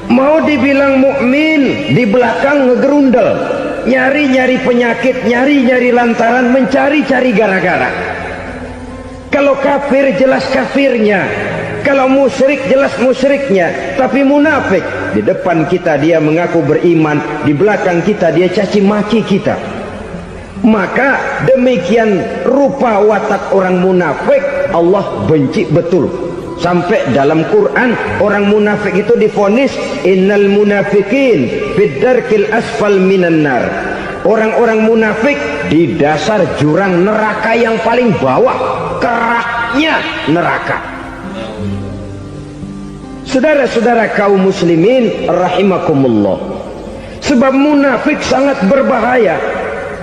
Speaker 1: Mau dibilang mukmin, di belakang ngegerundel, nyari-nyari penyakit, nyari-nyari lantaran, mencari-cari gara-gara. Kalau kafir jelas kafirnya, kalau musyrik jelas musyriknya. Tapi munafik, di depan kita dia mengaku beriman, di belakang kita dia caci maki kita. Maka demikian rupa watak orang munafik, Allah benci betul. Sampai dalam Quran orang munafik itu divonis innal munafikin fid darkil asfal minan nar. Orang-orang munafik di dasar jurang neraka yang paling bawah, keraknya neraka.
Speaker 3: Saudara-saudara kaum muslimin rahimakumullah, sebab munafik sangat berbahaya,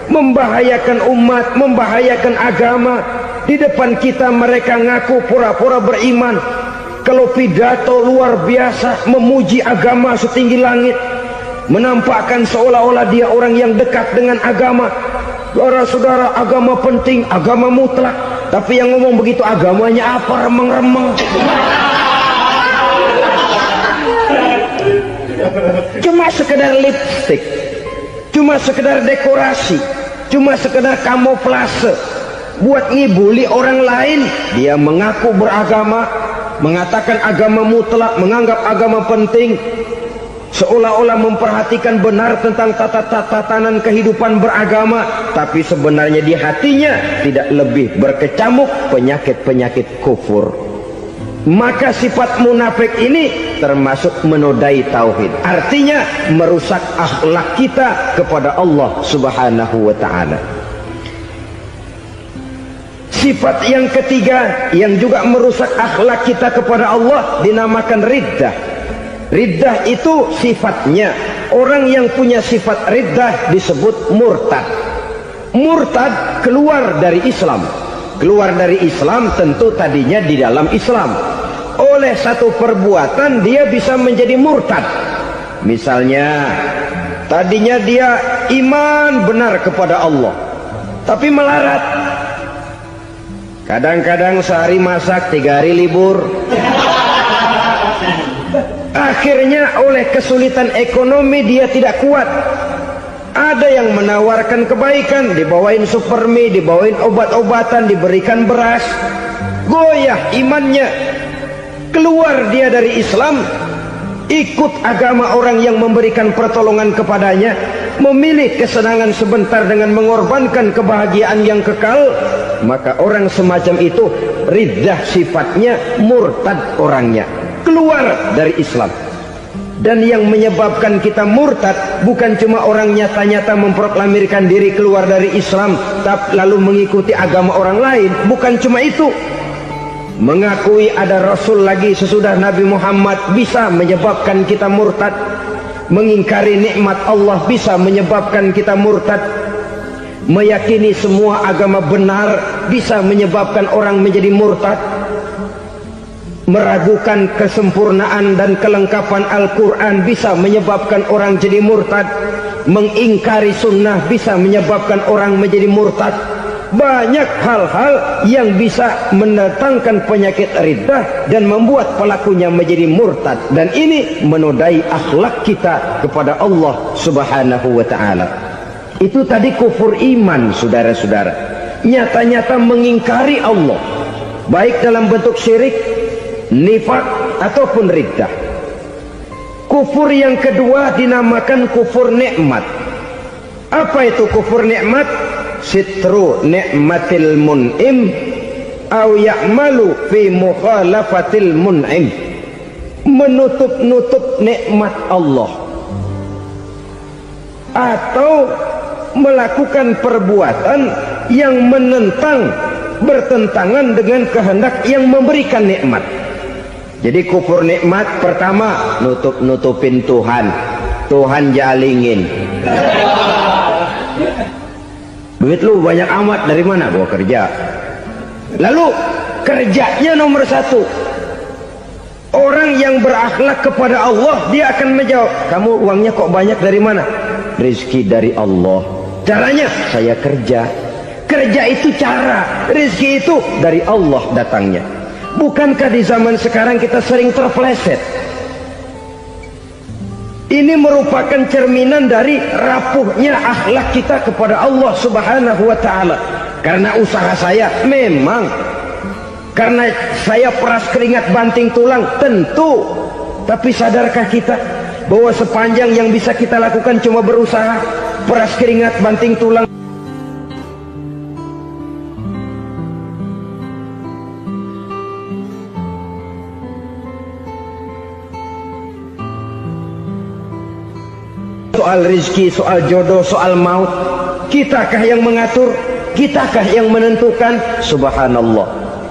Speaker 3: membahayakan umat, membahayakan agama. Di depan kita mereka ngaku pura-pura beriman, kalau pidato luar biasa memuji agama setinggi langit, menampakkan seolah-olah dia orang yang dekat dengan agama. Saudara-saudara, agama penting, agama mutlak, tapi yang ngomong begitu agamanya apa? Remeng-remeng. Cuma sekedar lipstick, cuma sekedar dekorasi, cuma sekedar kamuflase buat ngibuli orang lain. Dia mengaku beragama, mengatakan agama mutlak, menganggap agama penting, seolah-olah memperhatikan benar tentang tatanan kehidupan beragama, tapi sebenarnya di hatinya tidak lebih berkecamuk penyakit-penyakit kufur. Maka sifat munafik ini termasuk menodai tauhid, artinya merusak akhlak kita kepada Allah Subhanahu wa ta'ala. Sifat yang ketiga yang juga merusak akhlak kita kepada Allah dinamakan riddah. Riddah itu sifatnya, orang yang punya sifat riddah disebut murtad. Murtad keluar dari Islam. Keluar dari Islam tentu tadinya di dalam Islam. Oleh satu perbuatan dia bisa menjadi murtad. Misalnya tadinya dia iman benar kepada Allah, tapi melarat. Kadang-kadang sehari masak, 3 hari libur. Akhirnya oleh kesulitan ekonomi dia tidak kuat. Ada yang menawarkan kebaikan, dibawain supermi, dibawain obat-obatan, diberikan beras. Goyah imannya, keluar dia dari Islam, ikut agama orang yang memberikan pertolongan kepadanya, memilih kesenangan sebentar dengan mengorbankan kebahagiaan yang kekal. Maka orang semacam itu riddah sifatnya, murtad orangnya, keluar dari Islam. Dan yang menyebabkan kita murtad bukan cuma orang nyata-nyata memproklamirkan diri keluar dari Islam tapi lalu mengikuti agama orang lain. Bukan cuma itu, mengakui ada Rasul lagi sesudah Nabi Muhammad bisa menyebabkan kita murtad. Mengingkari nikmat Allah bisa menyebabkan kita murtad. Meyakini semua agama benar bisa menyebabkan orang menjadi murtad. Meragukan kesempurnaan dan kelengkapan Al-Quran bisa menyebabkan orang jadi murtad. Mengingkari sunnah bisa menyebabkan orang menjadi murtad. Banyak hal-hal yang bisa mendatangkan penyakit riddah dan membuat pelakunya menjadi murtad. Dan ini menodai akhlak kita kepada Allah Subhanahu wa ta'ala. Itu tadi kufur iman, saudara-saudara. Nyata-nyata mengingkari Allah, baik dalam bentuk syirik, nifak ataupun riddah. Kufur yang kedua dinamakan kufur nikmat. Apa itu kufur nikmat? Sitru nikmatil mun'im au ya'malu fi mukhalafatil mun'im. Menutup-nutup nikmat Allah atau melakukan perbuatan yang menentang, bertentangan dengan kehendak yang memberikan nikmat. Jadi kufur nikmat pertama, nutup-nutupin Tuhan. Tuhan jalingin. Duit lu banyak amat, dari mana? Gua kerja. Lalu kerjanya nomor 1. Orang yang berakhlak kepada Allah, dia akan menjawab, kamu uangnya kok banyak, dari mana? Rizki dari Allah. Caranya, saya kerja. Kerja itu cara, rizki itu dari Allah datangnya. Bukankah di zaman sekarang kita sering terpeleset? Ini merupakan cerminan dari rapuhnya akhlak kita kepada Allah Subhanahu wa ta'ala. Karena usaha saya memang, karena saya peras keringat banting tulang, tentu. Tapi sadarkah kita bahwa sepanjang yang bisa kita lakukan cuma berusaha, peras keringat banting tulang? Soal rizki, soal jodoh, soal maut, kitakah yang mengatur? Kitakah yang menentukan? Subhanallah.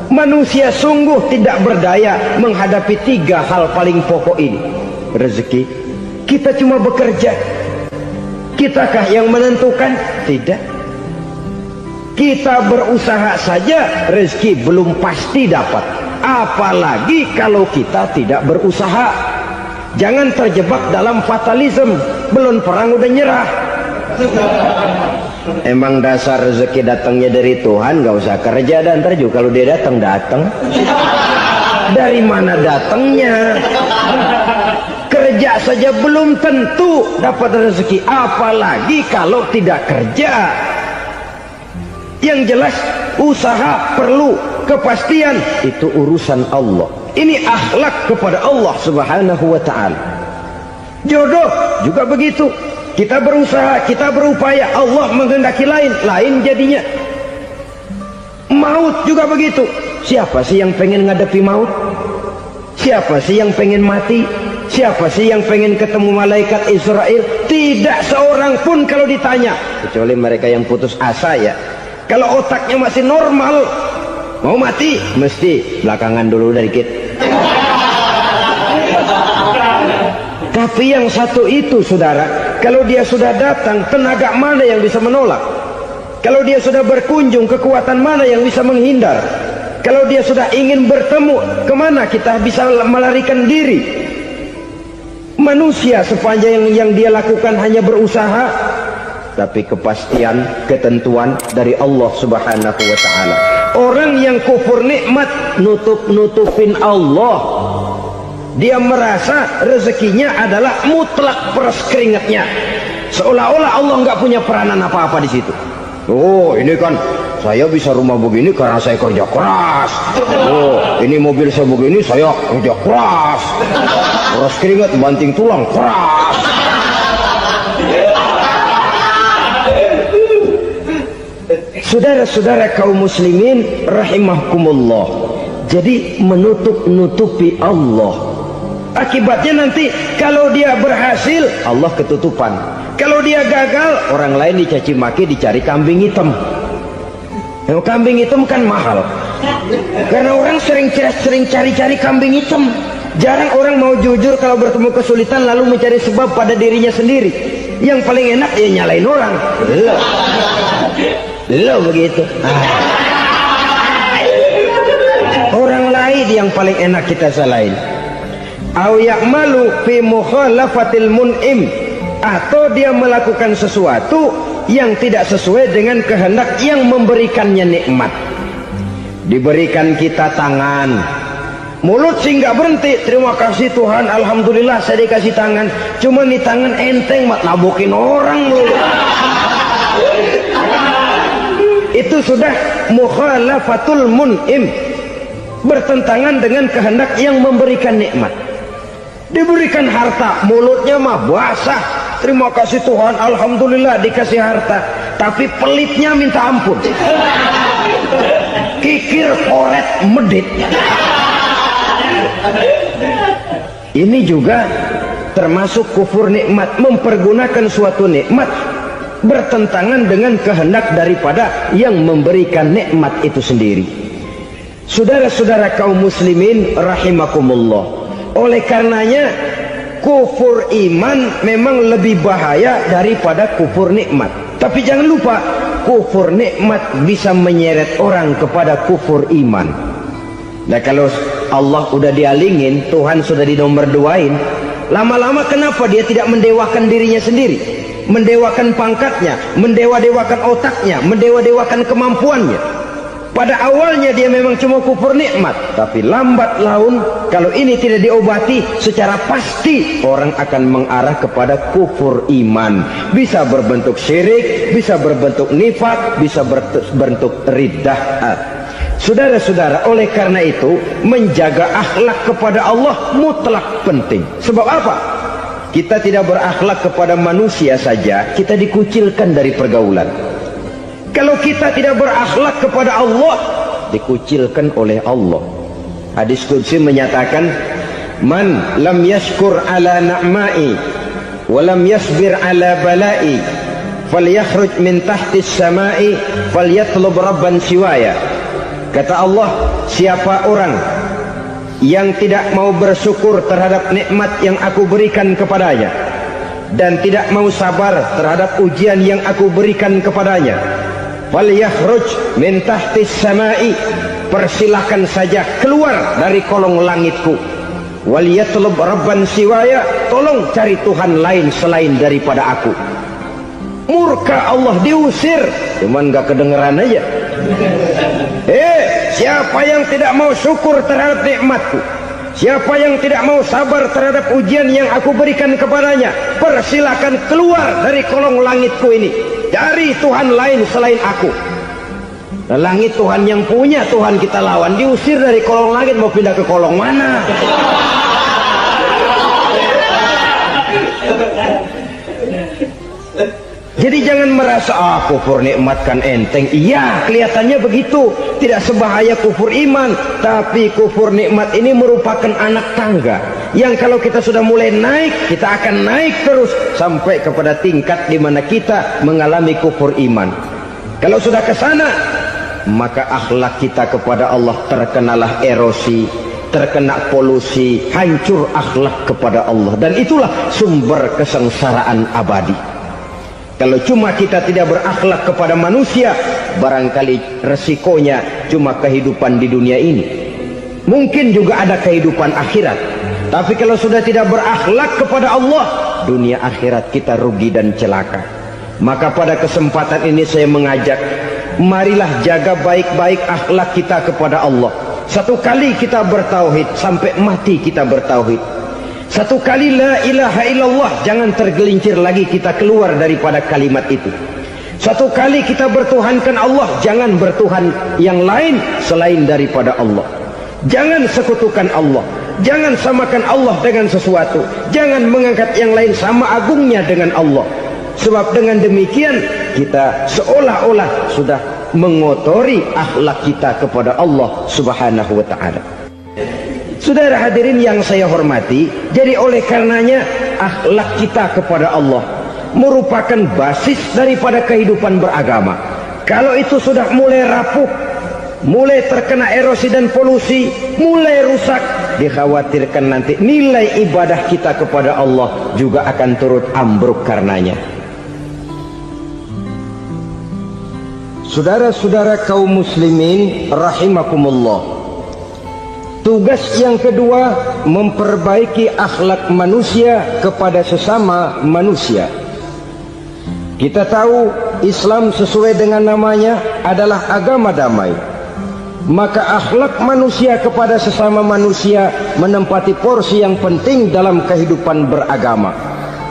Speaker 3: Manusia sungguh tidak berdaya menghadapi 3 hal paling pokok ini. Rezeki, kita cuma bekerja. Kitakah yang menentukan? Tidak. Kita berusaha saja rezeki belum pasti dapat, apalagi kalau kita tidak berusaha. Jangan terjebak dalam fatalisme, belum perang udah nyerah. Emang dasar rezeki datangnya dari Tuhan, gak usah kerja, dan ntar juga kalau dia datang. Dari mana datangnya? Kerja saja belum tentu dapat rezeki, apalagi kalau tidak kerja. Yang jelas usaha perlu kepastian, itu urusan Allah. Ini akhlak kepada Allah Subhanahu wa ta'ala. Jodoh juga begitu. Kita berusaha, kita berupaya, Allah menghendaki lain jadinya. Maut juga begitu. Siapa sih yang pengen ngadepi maut? Siapa sih yang pengen mati? Siapa sih yang pengen ketemu malaikat Israel? Tidak seorang pun kalau ditanya, kecuali mereka yang putus asa ya. Kalau otaknya masih normal, mau mati mesti belakangan dulu dikit. Tapi yang satu itu saudara, kalau dia sudah datang, tenaga mana yang bisa menolak? Kalau dia sudah berkunjung, kekuatan mana yang bisa menghindar? Kalau dia sudah ingin bertemu, kemana kita bisa melarikan diri? Manusia sepanjang yang dia lakukan hanya berusaha, tapi kepastian, ketentuan dari Allah Subhanahu wa ta'ala. Orang yang kufur nikmat, nutupin Allah. Dia merasa rezekinya adalah mutlak peras keringatnya, seolah-olah Allah nggak punya peranan apa-apa di situ. Oh, ini kan saya bisa rumah begini karena saya kerja keras. Oh, ini mobil saya begini saya kerja keras. Peras keringat, banting tulang, keras. Saudara-saudara kaum muslimin rahimahkumullah, jadi menutupi Allah. Akibatnya nanti kalau dia berhasil, Allah ketutupan. Kalau dia gagal, orang lain dicaci maki, dicari kambing hitam. Yang kambing hitam kan mahal, karena orang sering cari-cari kambing hitam. Jarang orang mau jujur kalau bertemu kesulitan lalu mencari sebab pada dirinya sendiri. Yang paling enak ya nyalain orang. Lo begitu. Orang lain yang paling enak kita salahin. Au ya'malu fi mukhalafatil mun'im, atau dia melakukan sesuatu yang tidak sesuai dengan kehendak yang memberikannya nikmat. Diberikan kita tangan, mulut sih nggak berhenti, terima kasih Tuhan, alhamdulillah saya dikasih tangan. Cuma nih tangan enteng mat nabokin orang lu. Itu sudah mukhalafatul mun'im, bertentangan dengan kehendak yang memberikan nikmat. Diberikan harta, mulutnya mah basah, terima kasih Tuhan, alhamdulillah dikasih harta, tapi pelitnya minta ampun, kikir koret medit. Ini juga termasuk kufur nikmat, mempergunakan suatu nikmat bertentangan dengan kehendak daripada yang memberikan nikmat itu sendiri. Saudara-saudara kaum muslimin rahimakumullah, oleh karenanya kufur iman memang lebih bahaya daripada kufur nikmat. Tapi jangan lupa, kufur nikmat bisa menyeret orang kepada kufur iman. Nah kalau Allah udah dialingin, Tuhan sudah dinomor duain, lama-lama kenapa dia tidak mendewakan dirinya sendiri, mendewakan pangkatnya, mendewa-dewakan otaknya, mendewa-dewakan kemampuannya? Pada awalnya dia memang cuma kufur nikmat, tapi lambat laun kalau ini tidak diobati secara pasti, orang akan mengarah kepada kufur iman. Bisa berbentuk syirik, bisa berbentuk nifak, bisa berbentuk riddah. Saudara-saudara, oleh karena itu menjaga akhlak kepada Allah mutlak penting. Sebab apa? Kita tidak berakhlak kepada manusia saja, kita dikucilkan dari pergaulan. Kalau kita tidak berakhlak kepada Allah, dikucilkan oleh Allah. Hadis qudsi menyatakan, man lam yashkur ala na'mai wa lam yasbir ala balai falyakhruj min tahtis samai falyatlub rabban siwaya. Kata Allah, siapa orang yang tidak mau bersyukur terhadap nikmat yang aku berikan kepadanya dan tidak mau sabar terhadap ujian yang aku berikan kepadanya, falyakhruj min tahtis samai, persilahkan saja keluar dari kolong langitku, waliyatlub rabban siwaya, tolong cari Tuhan lain selain daripada aku. Murka Allah, diusir, cuman gak kedengeran aja. Siapa yang tidak mau syukur terhadap nikmatku, siapa yang tidak mau sabar terhadap ujian yang aku berikan kepadanya, persilahkan keluar dari kolong langitku ini, cari Tuhan lain selain aku. Nah, langit Tuhan yang punya, Tuhan kita lawan, diusir dari kolong langit, mau pindah ke kolong mana? Jadi jangan merasa kufur nikmat kan enteng. Iya, kelihatannya begitu, tidak sebahaya kufur iman. Tapi kufur nikmat ini merupakan anak tangga yang kalau kita sudah mulai naik, kita akan naik terus sampai kepada tingkat di mana kita mengalami kufur iman. Kalau sudah ke sana, maka akhlak kita kepada Allah terkenalah erosi, terkena polusi, hancur akhlak kepada Allah, dan itulah sumber kesengsaraan abadi. Kalau cuma kita tidak berakhlak kepada manusia, barangkali resikonya cuma kehidupan di dunia ini. Mungkin juga ada kehidupan akhirat. Tapi kalau sudah tidak berakhlak kepada Allah, dunia akhirat kita rugi dan celaka. Maka pada kesempatan ini saya mengajak, marilah jaga baik-baik akhlak kita kepada Allah. Satu kali kita bertauhid, sampai mati kita bertauhid. Satu kali la ilaha illallah, jangan tergelincir lagi kita keluar daripada kalimat itu. Satu kali kita bertuhankan Allah, jangan bertuhan yang lain selain daripada Allah. Jangan sekutukan Allah, jangan samakan Allah dengan sesuatu, jangan mengangkat yang lain sama agungnya dengan Allah. Sebab dengan demikian kita seolah-olah sudah mengotori akhlak kita kepada Allah Subhanahu wa ta'ala. Saudara hadirin yang saya hormati, jadi oleh karenanya akhlak kita kepada Allah merupakan basis daripada kehidupan beragama. Kalau itu sudah mulai rapuh, mulai terkena erosi dan polusi, mulai rusak, dikhawatirkan nanti nilai ibadah kita kepada Allah juga akan turut ambruk karenanya. Saudara-saudara kaum muslimin rahimakumullah, tugas yang kedua, memperbaiki akhlak manusia kepada sesama manusia. Kita tahu Islam sesuai dengan namanya adalah agama damai. Maka akhlak manusia kepada sesama manusia menempati porsi yang penting dalam kehidupan beragama.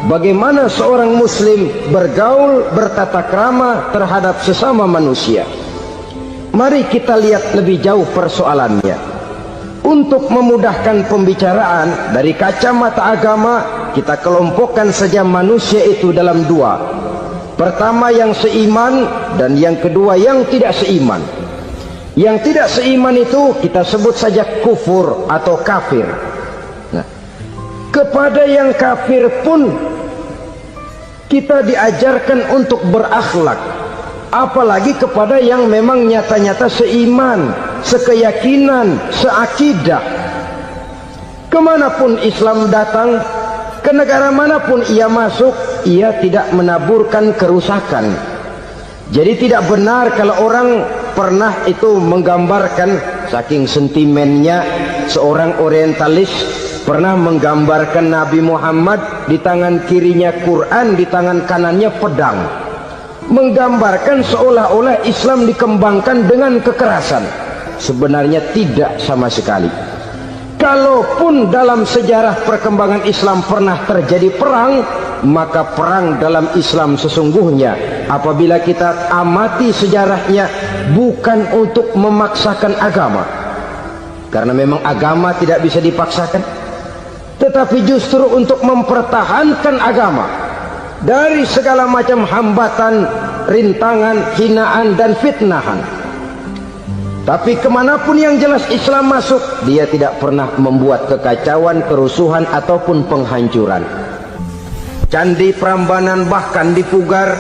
Speaker 3: Bagaimana seorang muslim bergaul, bertata krama terhadap sesama manusia. Mari kita lihat lebih jauh persoalannya. Untuk memudahkan pembicaraan dari kacamata agama, kita kelompokkan saja manusia itu dalam dua. Pertama yang seiman, dan yang kedua yang tidak seiman. Yang tidak seiman itu kita sebut saja kufur atau kafir. Nah, kepada yang kafir pun kita diajarkan untuk berakhlak, apalagi kepada yang memang nyata-nyata seiman, sekeyakinan, seakidah. Kemanapun Islam datang, ke negara manapun ia masuk, ia tidak menaburkan kerusakan. Jadi tidak benar kalau orang pernah itu menggambarkan, saking sentimennya seorang orientalis pernah menggambarkan Nabi Muhammad di tangan kirinya Quran, di tangan kanannya pedang, menggambarkan seolah-olah Islam dikembangkan dengan kekerasan. Sebenarnya tidak sama sekali. Kalaupun dalam sejarah perkembangan Islam pernah terjadi perang, maka perang dalam Islam sesungguhnya, apabila kita amati sejarahnya, bukan untuk memaksakan agama, karena memang agama tidak bisa dipaksakan, tetapi justru untuk mempertahankan agama dari segala macam hambatan, rintangan, hinaan dan fitnahan. Tapi kemanapun yang jelas Islam masuk, dia tidak pernah membuat kekacauan, kerusuhan ataupun penghancuran. Candi Prambanan bahkan dipugar,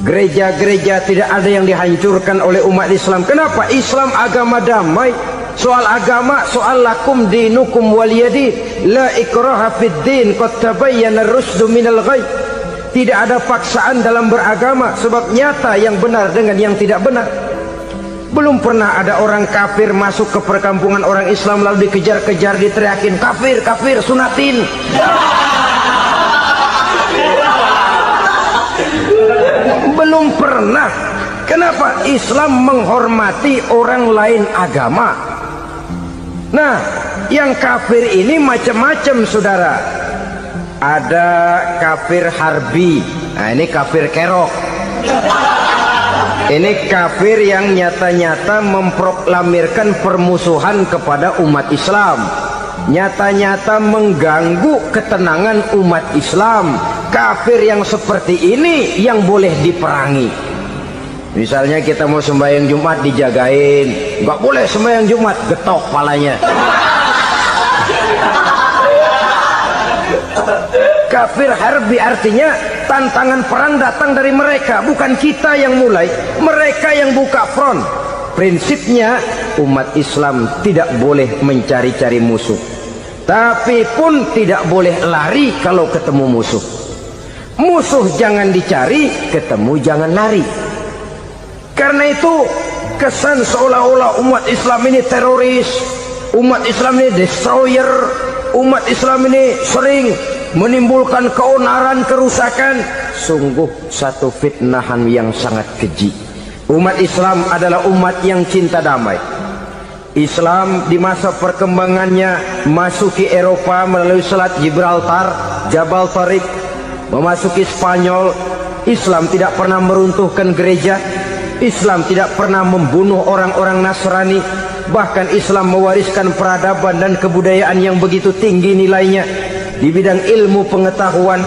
Speaker 3: Gereja-gereja tidak ada yang dihancurkan oleh umat Islam. Kenapa? Islam agama damai. Soal agama, soal lakum dinukum waliyadin, la ikraha fid din, qad tabayyana ar-rusdu minal ghayy. Tidak ada paksaan dalam beragama, sebab nyata yang benar dengan yang tidak benar. Belum pernah ada orang kafir masuk ke perkampungan orang Islam lalu dikejar-kejar, diteriakin kafir, kafir, sunatin. Belum pernah. Kenapa? Islam menghormati orang lain agama. Nah, yang kafir ini macam-macam, saudara. Ada kafir harbi. Nah, ini kafir kerok. Ini kafir yang nyata-nyata memproklamirkan permusuhan kepada umat Islam. Nyata-nyata mengganggu ketenangan umat Islam. Kafir yang seperti ini yang boleh diperangi. Misalnya kita mau sembahyang Jumat dijagain, nggak boleh sembahyang Jumat, getok palanya. Kafir harbi artinya tantangan perang datang dari mereka, bukan kita yang mulai, mereka yang buka front. Prinsipnya umat Islam tidak boleh mencari-cari musuh, tapi pun tidak boleh lari kalau ketemu musuh. Musuh jangan dicari, ketemu jangan lari. Karena itu kesan seolah-olah umat Islam ini teroris, umat Islam ini destroyer, umat Islam ini sering menimbulkan keonaran, kerusakan. Sungguh satu fitnahan yang sangat keji. Umat Islam adalah umat yang cinta damai. Islam di masa perkembangannya masuki Eropa melalui Selat Gibraltar, Jabal Tariq, memasuki Spanyol. Islam tidak pernah meruntuhkan gereja. Islam tidak pernah membunuh orang-orang Nasrani. Bahkan Islam mewariskan peradaban dan kebudayaan yang begitu tinggi nilainya di bidang ilmu pengetahuan.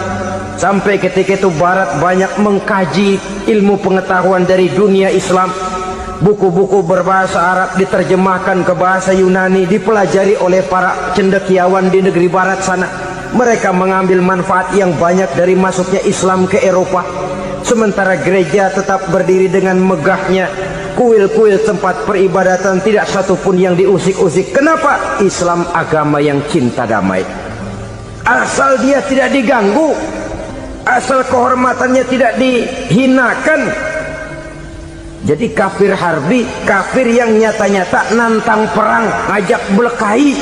Speaker 3: Sampai ketika itu Barat banyak mengkaji ilmu pengetahuan dari dunia Islam. Buku-buku berbahasa Arab diterjemahkan ke bahasa Yunani, dipelajari oleh para cendekiawan di negeri Barat sana. Mereka mengambil manfaat yang banyak dari masuknya Islam ke Eropa. Sementara gereja tetap berdiri dengan megahnya. Kuil-kuil tempat peribadatan tidak satupun yang diusik-usik. Kenapa? Islam agama yang cinta damai. Asal dia tidak diganggu, asal kehormatannya tidak dihinakan. Jadi kafir harbi, kafir yang nyata-nyata nantang perang, ngajak berkelahi.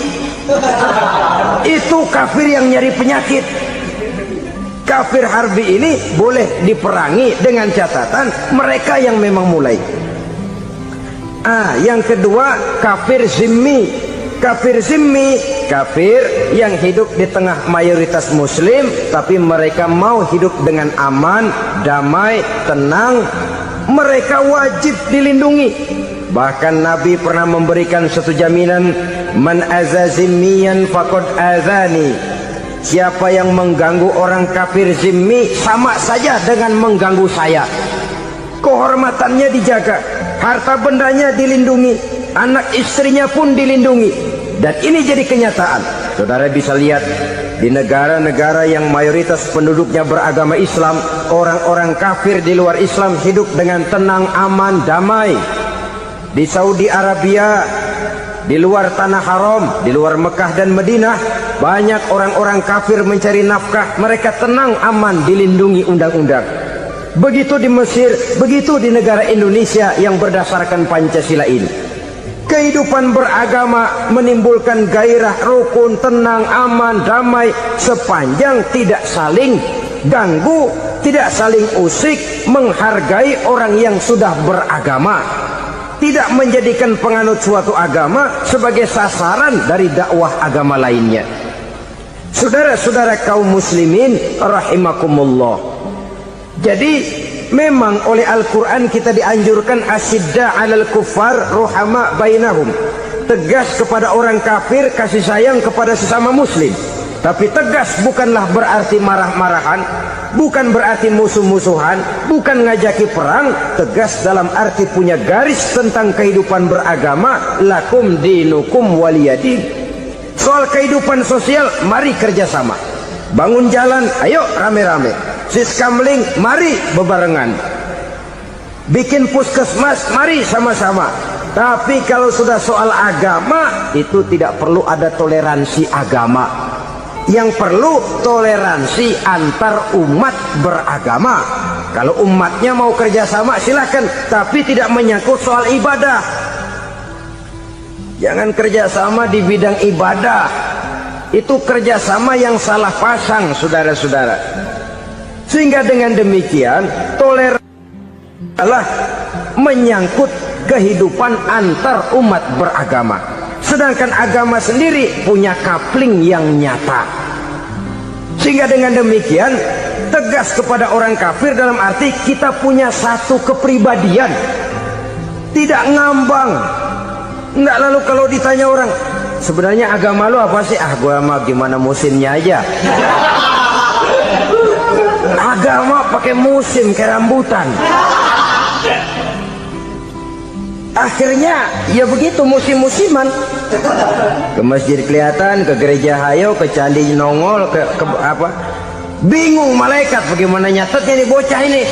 Speaker 3: Itu kafir yang nyari penyakit. Kafir harbi ini boleh diperangi dengan catatan mereka yang memang mulai. Yang kedua kafir zimmi. Kafir zimmi, kafir yang hidup di tengah mayoritas muslim, tapi mereka mau hidup dengan aman, damai, tenang. Mereka wajib dilindungi. Bahkan Nabi pernah memberikan satu jaminan, man aza zimmiyan faqad azani. Siapa yang mengganggu orang kafir zimmi sama saja dengan mengganggu saya. Kehormatannya dijaga, harta bendanya dilindungi, anak istrinya pun dilindungi. Dan ini jadi kenyataan. Saudara bisa lihat di negara-negara yang mayoritas penduduknya beragama Islam, orang-orang kafir di luar Islam hidup dengan tenang, aman, damai. Di Saudi Arabia, di luar tanah haram, di luar Mekah dan Madinah, banyak orang-orang kafir mencari nafkah. Mereka tenang, aman, dilindungi undang-undang. Begitu di Mesir, begitu di negara Indonesia yang berdasarkan Pancasila ini. Kehidupan beragama menimbulkan gairah, rukun, tenang, aman, damai, sepanjang tidak saling ganggu, tidak saling usik, menghargai orang yang sudah beragama, tidak menjadikan penganut suatu agama sebagai sasaran dari dakwah agama lainnya. Saudara-saudara kaum muslimin rahimakumullah. Jadi memang oleh Al-Quran kita dianjurkan asyidda 'alal kuffar ruhama bainahum. Tegas kepada orang kafir, kasih sayang kepada sesama muslim. Tapi tegas bukanlah berarti marah-marahan, bukan berarti musuh-musuhan, bukan ngajaki perang. Tegas dalam arti punya garis tentang kehidupan beragama, lakum dinukum waliyadin. Soal kehidupan sosial, mari kerjasama. Bangun jalan, ayo rame-rame. Siskamling, mari bebarengan. bikin puskesmas, mari sama-sama. Tapi kalau sudah soal agama, itu tidak perlu ada toleransi agama. Yang perlu toleransi antar umat beragama. Kalau umatnya mau kerjasama silakan, tapi tidak menyangkut soal ibadah. Jangan kerjasama di bidang ibadah. Itu kerjasama yang salah pasang, saudara-saudara. Sehingga dengan demikian toleransi adalah menyangkut kehidupan antar umat beragama. Sedangkan agama sendiri punya kapling yang nyata. Sehingga dengan demikian tegas kepada orang kafir dalam arti kita punya satu kepribadian, tidak ngambang. Enggak, lalu kalau ditanya orang, sebenarnya agama lu apa sih? Ah, gua mah gimana musimnya aja. Agama pakai musim kayak rambutan. Akhirnya ya begitu, musim-musiman. Ke masjid kelihatan, ke gereja hayo, ke candi nongol, ke apa? Bingung malaikat bagaimana nyatetnya nih bocah ini.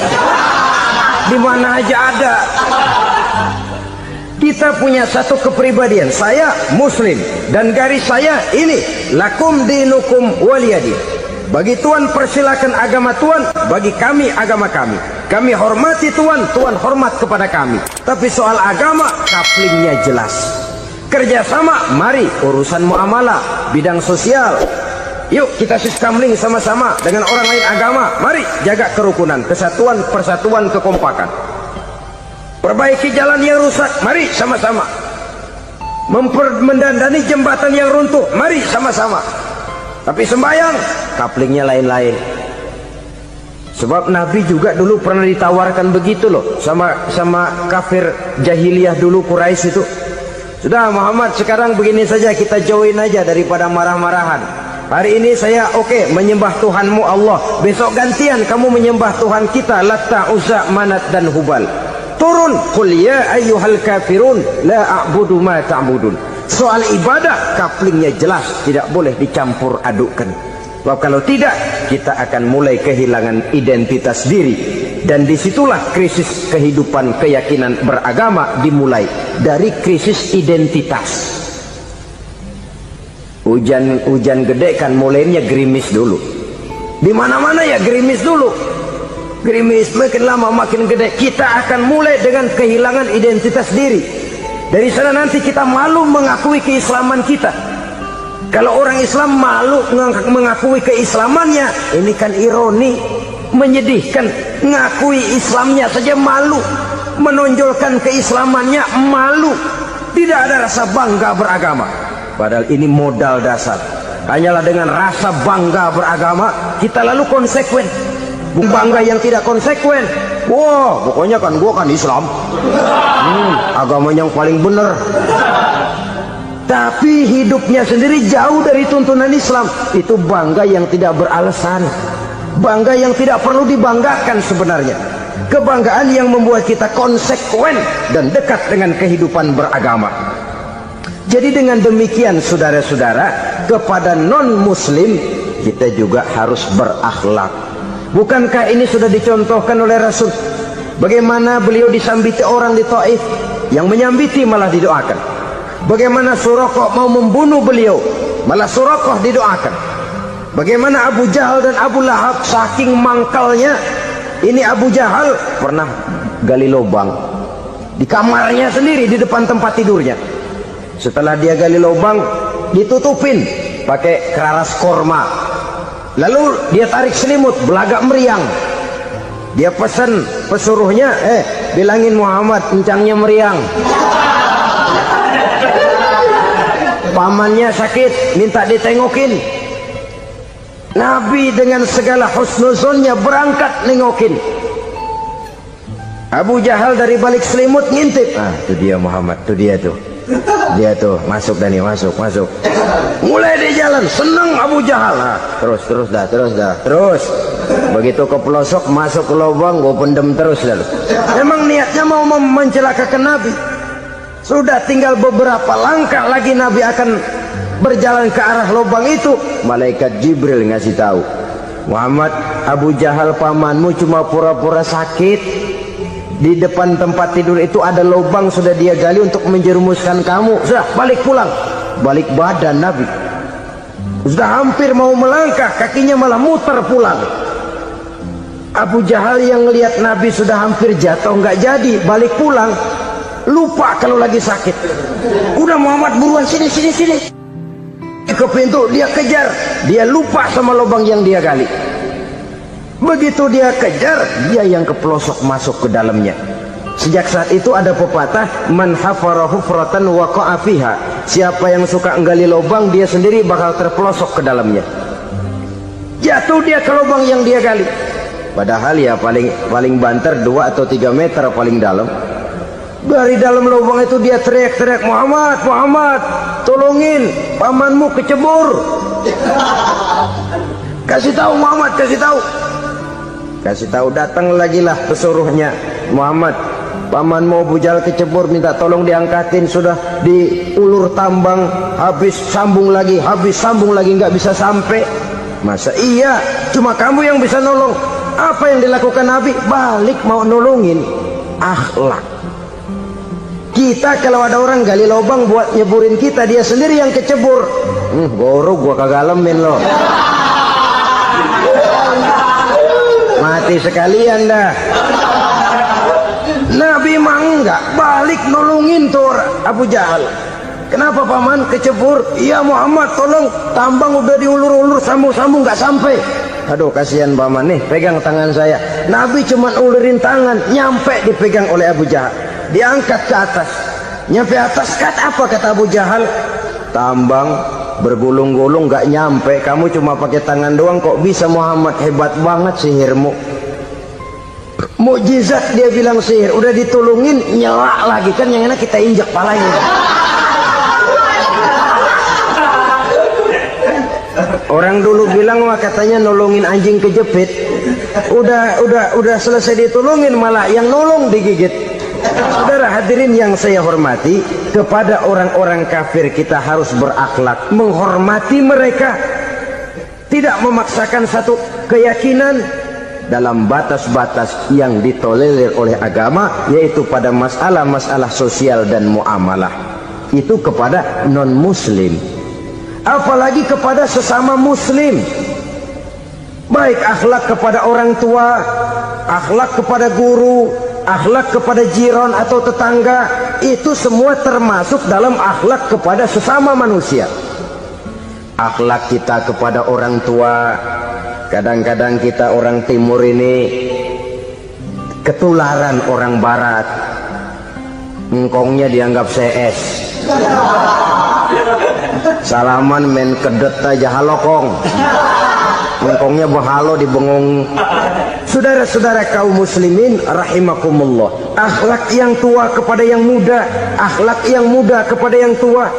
Speaker 3: Di mana aja ada. Kita punya satu kepribadian. Saya Muslim dan garis saya ini, lakum dinukum waliyadin. Bagi Tuhan persilakan agama Tuhan, bagi kami agama kami. Kami hormati Tuhan, Tuhan hormat kepada kami. Tapi soal agama, kaplingnya jelas. Kerjasama, mari urusan muamalah, bidang sosial. Yuk kita sistemling sama-sama dengan orang lain agama. Mari jaga kerukunan, kesatuan, persatuan, kekompakan. Perbaiki jalan yang rusak, mari sama-sama. Mendandani jembatan yang runtuh, mari sama-sama. Tapi sembahyang, kaplingnya lain-lain. Sebab Nabi juga dulu pernah ditawarkan begitu loh sama kafir jahiliyah dulu, Quraisy itu. Sudah Muhammad, sekarang begini saja, kita join aja daripada marah-marahan. Hari ini saya oke, menyembah Tuhanmu Allah. Besok gantian kamu menyembah Tuhan kita, Latta, Uzza, Manat dan Hubal. Turun, qul ya ayyuhal kafirun la a'budu ma ta'budun. Soal ibadah kaplingnya jelas, tidak boleh dicampur adukkan. Sebab kalau tidak, kita akan mulai kehilangan identitas diri. Dan disitulah krisis kehidupan keyakinan beragama dimulai. Dari krisis identitas. Hujan gede kan mulainya gerimis dulu. Di mana-mana ya gerimis dulu. Gerimis makin lama makin gede. Kita akan mulai dengan kehilangan identitas diri. Dari sana nanti kita malu mengakui keislaman kita. Kalau orang Islam malu mengakui keislamannya, ini kan ironi, menyedihkan. Ngakui Islamnya saja malu, menonjolkan keislamannya malu. Tidak ada rasa bangga beragama. Padahal ini modal dasar. Hanyalah dengan rasa bangga beragama kita lalu konsekuen. Bangga yang tidak konsekuen, wah pokoknya kan gua kan Islam, agama yang paling benar. Tapi hidupnya sendiri jauh dari tuntunan Islam. Itu bangga yang tidak beralasan, bangga yang tidak perlu dibanggakan sebenarnya. Kebanggaan yang membuat kita konsekuen dan dekat dengan kehidupan beragama. Jadi dengan demikian saudara-saudara, kepada non-muslim kita juga harus berakhlak. Bukankah ini sudah dicontohkan oleh Rasul? Bagaimana beliau disambiti orang di Taif, yang menyambiti malah didoakan. Bagaimana Suraqah mau membunuh beliau, malah Suraqah didoakan. Bagaimana Abu Jahal dan Abu Lahab saking mangkalnya. Ini Abu Jahal pernah gali lubang di kamarnya sendiri, di depan tempat tidurnya. Setelah dia gali lubang, ditutupin pakai keraras korma. Lalu dia tarik selimut, belagak meriang. Dia pesan pesuruhnya, bilangin Muhammad encangnya meriang. Pamannya sakit, minta ditengokin. Nabi dengan segala husnuzonnya berangkat nengokin. Abu Jahal dari balik selimut ngintip. Ah, itu dia Muhammad, itu dia tuh. Dia tuh masuk Dani, masuk. Mulai di jalan, seneng Abu Jahal. Nah, terus dah. Begitu ke pelosok, masuk ke lubang, gue pendem terus lalu. Memang niatnya mau mencelakakan Nabi. Sudah tinggal beberapa langkah lagi Nabi akan berjalan ke arah lubang itu. Malaikat Jibril ngasih tahu, Muhammad, Abu Jahal pamanmu cuma pura-pura sakit. Di depan tempat tidur itu ada lubang sudah dia gali untuk menjerumuskan kamu. Sudah, balik pulang. Balik badan Nabi. Sudah hampir mau melangkah, kakinya malah muter pulang. Abu Jahal yang lihat Nabi sudah hampir jatuh, nggak jadi, balik pulang. Lupa kalau lagi sakit. Udah Muhammad buruan sini. Ke pintu, dia kejar. Dia lupa sama lubang yang dia gali. Begitu dia kejar, dia yang kepelosok masuk ke dalamnya. Sejak saat itu ada pepatah, man hafara hufratan waqa'a fiha. Siapa yang suka nggali lubang, dia sendiri bakal terpelosok ke dalamnya. Jatuh dia ke lubang yang dia gali. Padahal ya paling banter 2 atau 3 meter paling dalam. Dari dalam lubang itu dia teriak-teriak, Muhammad, tolongin, pamanmu kecebur. Kasih tahu Muhammad, kasih tahu. Datang lagi lah pesuruhnya, Muhammad, pamanmu Abu Jahal kecebur, minta tolong diangkatin. Sudah diulur tambang, habis sambung lagi, nggak bisa sampai. Masa iya cuma kamu yang bisa nolong? Apa yang dilakukan Nabi? Balik mau nolongin. Akhlak. Kita kalau ada orang gali lubang buat nyeburin kita, dia sendiri yang kecebur. Goro gua kagak lemin loh. Mati sekalian dah. Nabi mah enggak, balik nolongin tuh Abu Jahal. Kenapa paman kecebur? Iya Muhammad, tolong, tambang udah diulur-ulur, sambung-sambung nggak sampai. Aduh kasihan paman nih, pegang tangan saya. Nabi cuma ulurin tangan, nyampe dipegang oleh Abu Jahal. Diangkat ke atas. Nyampe atas, apa kata Abu Jahal? Tambang bergulung-gulung nggak nyampe, kamu cuma pakai tangan doang kok bisa Muhammad, hebat banget sihirmu. Mukjizat dia bilang sihir, udah ditolongin nyelak lagi, kan yang enak kita injak palanya. Orang dulu bilang wah katanya nolongin anjing kejepit, udah selesai ditolongin malah yang nolong digigit. Saudara hadirin yang saya hormati, kepada orang-orang kafir kita harus berakhlak, menghormati mereka, tidak memaksakan satu keyakinan dalam batas-batas yang ditolerir oleh agama, yaitu pada masalah-masalah sosial dan muamalah. Itu kepada non-muslim, apalagi kepada sesama muslim. Baik akhlak kepada orang tua, akhlak kepada guru, akhlak kepada jiran atau tetangga, itu semua termasuk dalam akhlak kepada sesama manusia. Akhlak kita kepada orang tua, kadang-kadang kita orang timur ini ketularan orang barat. Engkongnya dianggap CS, salaman main kedet aja halokong, engkongnya bahalo di bengong. Saudara-saudara kaum muslimin rahimakumullah, akhlak yang tua kepada yang muda, akhlak yang muda kepada yang tua,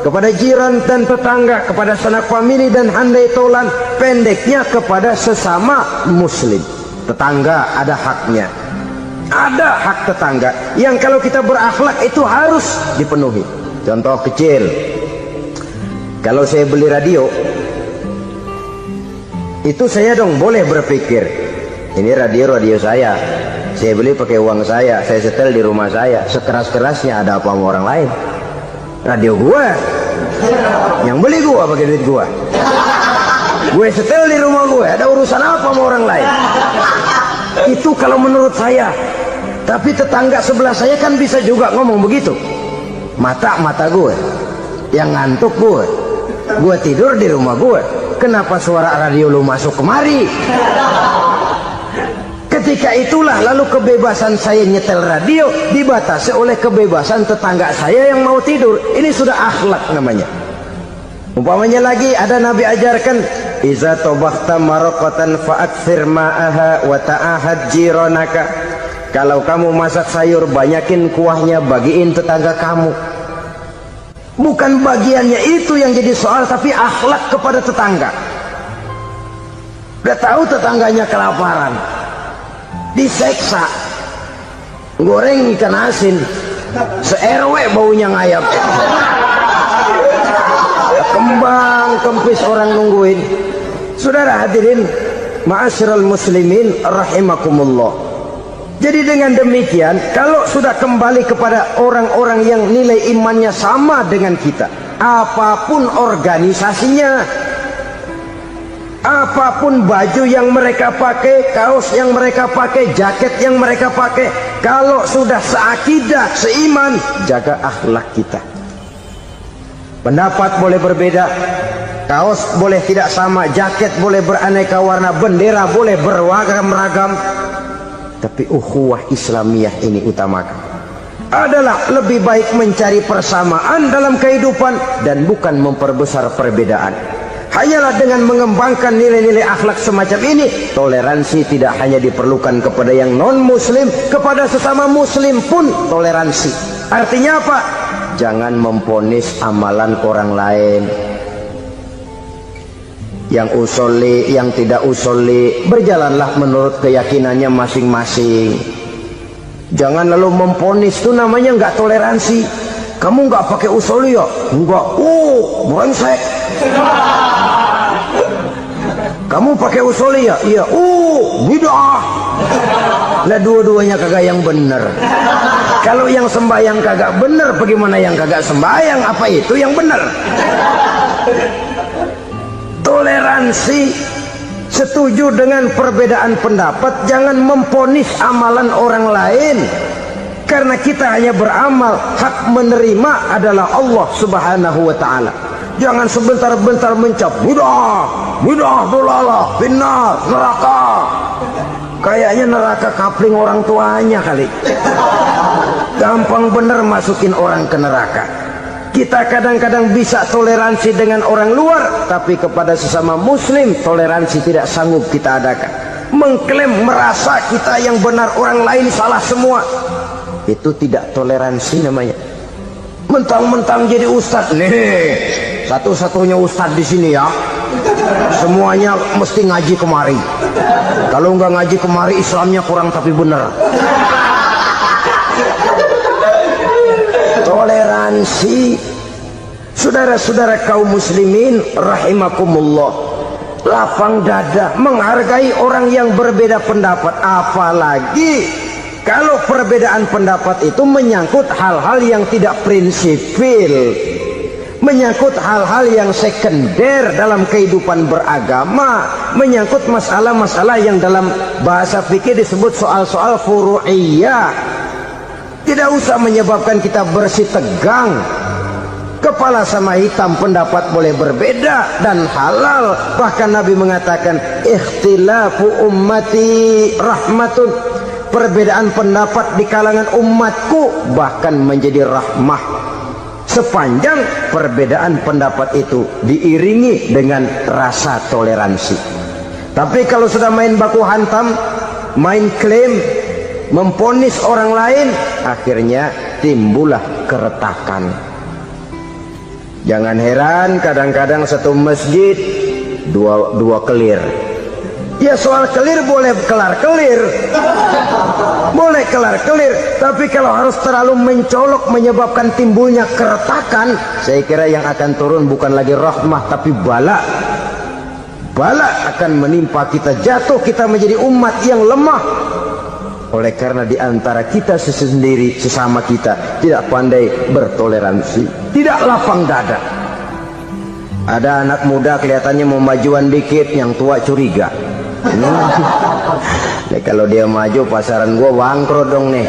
Speaker 3: kepada jiran dan tetangga, kepada sanak famili dan handai tolan, pendeknya kepada sesama muslim. Tetangga ada haknya, ada hak tetangga yang kalau kita berakhlak itu harus dipenuhi. Contoh kecil, kalau saya beli radio, itu saya dong boleh berpikir, ini radio saya beli pakai uang saya setel di rumah saya, sekeras-kerasnya ada apa sama orang lain? Radio gua, yang beli gua pakai duit gua, gue setel di rumah gue, ada urusan apa sama orang lain? Itu kalau menurut saya. Tapi tetangga sebelah saya kan bisa juga ngomong begitu. Mata gue yang ngantuk, gue tidur di rumah gue, kenapa suara radio lu masuk kemari? Ketika itulah lalu kebebasan saya nyetel radio dibatasi oleh kebebasan tetangga saya yang mau tidur. Ini sudah akhlak namanya. Umpamanya lagi ada Nabi ajarkan, iza tobakhta maraqatan fa'akthir ma'aha wa ta'ahad jiranaka. Kalau kamu masak sayur, banyakin kuahnya, bagiin tetangga kamu. Bukan bagiannya itu yang jadi soal, tapi akhlak kepada tetangga. Udah tahu tetangganya kelaparan, diseksa, goreng ikan asin, se-RW baunya ngayap, kembang kempis orang nungguin. Saudara hadirin ma'asyiral muslimin rahimakumullah, Jadi dengan demikian, kalau sudah kembali kepada orang-orang yang nilai imannya sama dengan kita, apapun organisasinya, apapun baju yang mereka pakai, kaos yang mereka pakai, jaket yang mereka pakai, kalau sudah seakidah, seiman, jaga akhlak kita. Pendapat boleh berbeda, kaos boleh tidak sama, jaket boleh beraneka warna, bendera boleh beragam-ragam, tapi ukhuwah Islamiyah ini utamakan. Adalah lebih baik mencari persamaan dalam kehidupan dan bukan memperbesar perbedaan. Hanyalah dengan mengembangkan nilai-nilai akhlak semacam ini, toleransi tidak hanya diperlukan kepada yang non-muslim, kepada sesama muslim pun toleransi. Artinya apa? Jangan memponis amalan orang lain. Yang usoli, yang tidak usoli, berjalanlah menurut keyakinannya masing-masing. Jangan lalu memponis, itu namanya nggak toleransi. Kamu nggak pakai usoli ya? Enggak. Brengsek. Kamu pakai usoli ya? Iya. Bid'ah. Lah dua-duanya kagak yang bener. Kalau yang sembahyang kagak bener, bagaimana yang kagak sembahyang? Apa itu yang bener? Toleransi, setuju dengan perbedaan pendapat, jangan memponis amalan orang lain. Karena kita hanya beramal, hak menerima adalah Allah Subhanahu wa ta'ala. Jangan sebentar-bentar mencap bid'ah dolalah, finnar, neraka. Kayaknya neraka kapling orang tuanya kali. Gampang bener masukin orang ke neraka. Kita kadang-kadang bisa toleransi dengan orang luar, tapi kepada sesama muslim toleransi tidak sanggup kita adakan. Mengklaim merasa kita yang benar, orang lain salah semua, itu tidak toleransi namanya. Mentang-mentang jadi ustadz, nih satu-satunya ustadz di sini ya, semuanya mesti ngaji kemari. Kalau nggak ngaji kemari, Islamnya kurang tapi benar. Toleransi, saudara-saudara kaum muslimin rahimakumullah, lapang dada menghargai orang yang berbeda pendapat, apalagi kalau perbedaan pendapat itu menyangkut hal-hal yang tidak prinsipil, menyangkut hal-hal yang sekunder dalam kehidupan beragama, menyangkut masalah-masalah yang dalam bahasa fikih disebut soal-soal furu'iyah. Tidak usah menyebabkan kita bersih tegang. Kepala sama hitam, pendapat boleh berbeda dan halal. Bahkan Nabi mengatakan ikhtilafu ummati rahmatun, perbedaan pendapat di kalangan umatku bahkan menjadi rahmah, sepanjang perbedaan pendapat itu diiringi dengan rasa toleransi. Tapi kalau sudah main baku hantam, main klaim, memponis orang lain, akhirnya timbullah keretakan. Jangan heran kadang-kadang satu masjid dua kelir. Ya soal kelir boleh kelar-kelir, boleh kelar-kelir, tapi kalau harus terlalu mencolok menyebabkan timbulnya keretakan, saya kira yang akan turun bukan lagi rahmah tapi bala. Bala akan menimpa kita, jatuh kita menjadi umat yang lemah. Oleh karena di antara kita sendiri, sesama kita tidak pandai bertoleransi, tidak lapang dada. Ada anak muda kelihatannya mau majuan dikit, yang tua curiga. Nih kalau dia maju pasaran gua bangkrut dong nih.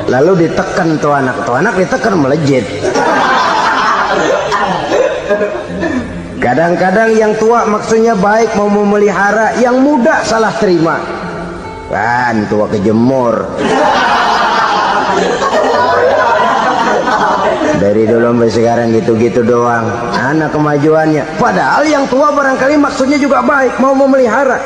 Speaker 3: Lalu ditekan tuh anak ditekan melejit. Kadang-kadang yang tua maksudnya baik, mau memelihara, yang muda salah terima. Kan tua kejemur. Dari dulu sampai sekarang gitu-gitu doang, anak kemajuannya. Padahal yang tua barangkali maksudnya juga baik, mau memelihara.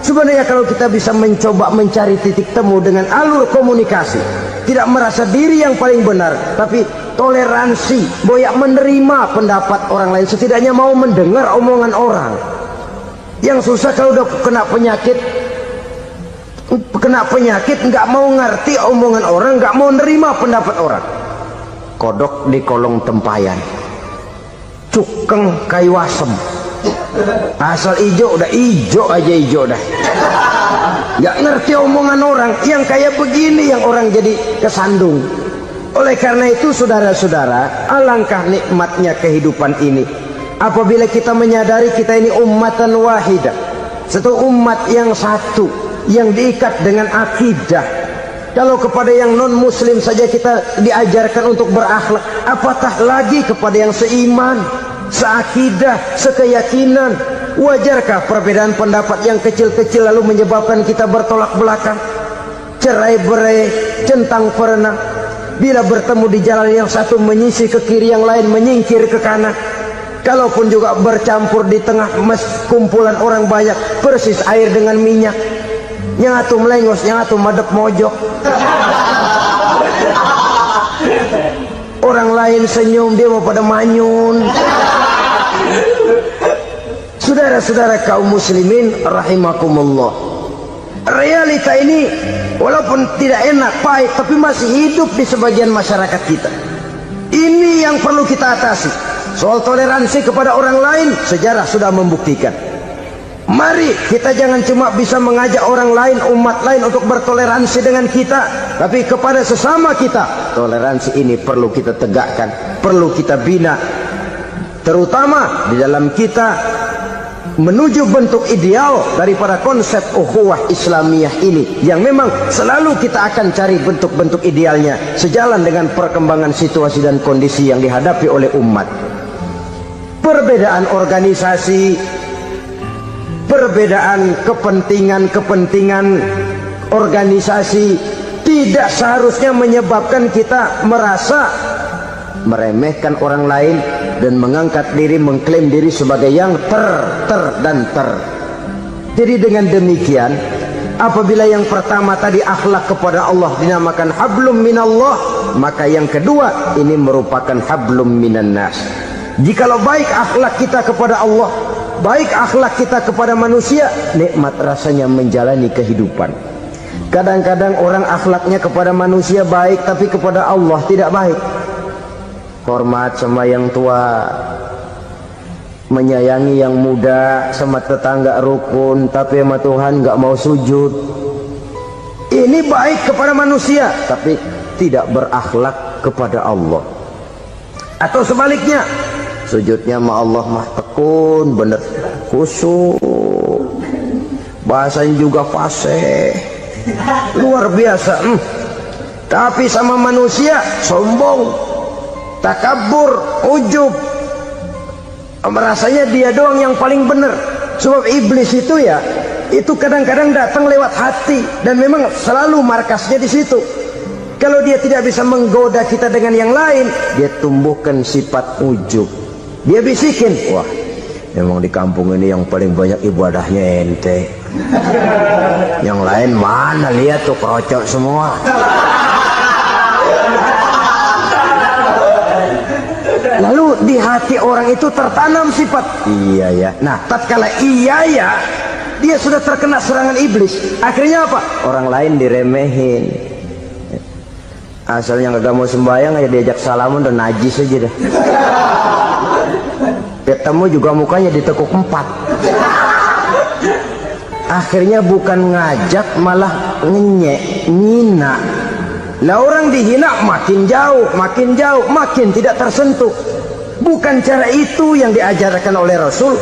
Speaker 3: Sebenarnya kalau kita bisa mencoba mencari titik temu dengan alur komunikasi, tidak merasa diri yang paling benar, tapi toleransi, boyak menerima pendapat orang lain, setidaknya mau mendengar omongan orang. Yang susah kalau udah kena penyakit, nggak mau ngerti omongan orang, nggak mau nerima pendapat orang. Kodok di kolong tempayan, cukeng kayu asem, Asal ijo udah ijo aja ijo dah. Gak ngerti omongan orang yang kayak begini yang orang jadi kesandung. Oleh karena itu saudara-saudara, alangkah nikmatnya kehidupan ini apabila kita menyadari kita ini ummatan wahidah, satu umat yang satu yang diikat dengan akidah. Kalau kepada yang non muslim saja kita diajarkan untuk berakhlak, apatah lagi kepada yang seiman, seakidah, sekeyakinan. Wajarkah perbedaan pendapat yang kecil-kecil lalu menyebabkan kita bertolak belakang, cerai-berai, centang perenang? Bila bertemu di jalan yang satu menyisih ke kiri, yang lain menyingkir ke kanan. Kalaupun juga bercampur di tengah kumpulan orang banyak, persis air dengan minyak. Yang atu melengos, yang atu madep mojok. Orang lain senyum, dia mau pada manyun. Saudara-saudara kaum muslimin rahimakumullah, realita ini walaupun tidak enak, pahit, tapi masih hidup di sebagian masyarakat kita. Ini yang perlu kita atasi. Soal toleransi kepada orang lain, sejarah sudah membuktikan. Mari kita jangan cuma bisa mengajak orang lain, umat lain untuk bertoleransi dengan kita, tapi kepada sesama kita. Toleransi ini perlu kita tegakkan, perlu kita bina, terutama di dalam kita menuju bentuk ideal daripada konsep ukhuwah Islamiyah ini, yang memang selalu kita akan cari bentuk-bentuk idealnya sejalan dengan perkembangan situasi dan kondisi yang dihadapi oleh umat. Perbedaan organisasi, perbedaan kepentingan organisasi tidak seharusnya menyebabkan kita merasa meremehkan orang lain dan mengangkat diri, mengklaim diri sebagai yang ter. Jadi dengan demikian, apabila yang pertama tadi akhlak kepada Allah dinamakan hablum minallah, maka yang kedua ini merupakan hablum minan nas. Jikalau baik akhlak kita kepada Allah, baik akhlak kita kepada manusia, nikmat rasanya menjalani kehidupan. Kadang-kadang orang akhlaknya kepada manusia baik, tapi kepada Allah tidak baik. Hormat sama yang tua, menyayangi yang muda, sama tetangga rukun, tapi sama Tuhan nggak mau sujud. Ini baik kepada manusia, tapi tidak berakhlak kepada Allah. Atau sebaliknya, sujudnya sama Allah mah tekun, bener, khusyuk, bahasanya juga fasih, luar biasa. Tapi sama manusia sombong, takabur, ujub, merasanya dia doang yang paling benar. Sebab iblis itu ya, itu kadang-kadang datang lewat hati, dan memang selalu markasnya di situ. Kalau dia tidak bisa menggoda kita dengan yang lain, dia tumbuhkan sifat ujub. Dia bisikin, wah memang di kampung ini yang paling banyak ibadahnya ente, yang lain mana, lihat tuh kerocok semua. Lalu di hati orang itu tertanam sifat iya ya. Nah, tatkala iya ya, dia sudah terkena serangan iblis. Akhirnya apa? Orang lain diremehin. Asalnya nggak mau sembahyang, ya diajak salaman dan najis aja dah. Ketemu juga mukanya ditekuk 4. Akhirnya bukan ngajak, malah ngenyek, ngina. Lah orang dihina makin jauh, makin tidak tersentuh. Bukan cara itu yang diajarkan oleh Rasul.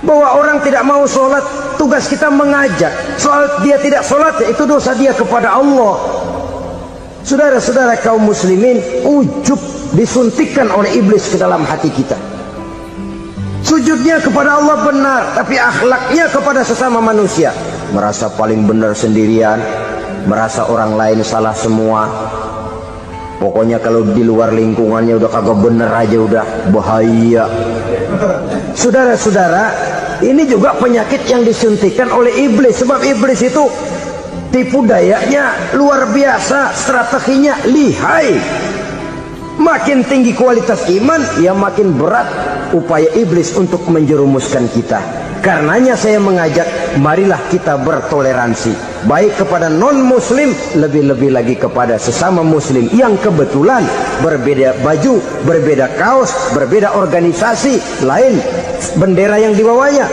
Speaker 3: Bahwa orang tidak mau sholat, tugas kita mengajak. Soal dia tidak sholat, itu dosa dia kepada Allah. Saudara-saudara kaum muslimin, ujub disuntikkan oleh iblis ke dalam hati kita. Sujudnya kepada Allah benar, tapi akhlaknya kepada sesama manusia merasa paling benar sendirian, merasa orang lain salah semua. Pokoknya kalau di luar lingkungannya udah kagak bener aja udah bahaya. Saudara-saudara, ini juga penyakit yang disuntikan oleh iblis. Sebab iblis itu tipu dayanya luar biasa, strateginya lihai. Makin tinggi kualitas iman, ya makin berat upaya iblis untuk menjerumuskan kita. Karenanya saya mengajak, marilah kita bertoleransi, baik kepada non-muslim, lebih-lebih lagi kepada sesama muslim yang kebetulan berbeda baju, berbeda kaos, berbeda organisasi, lain bendera yang dibawanya.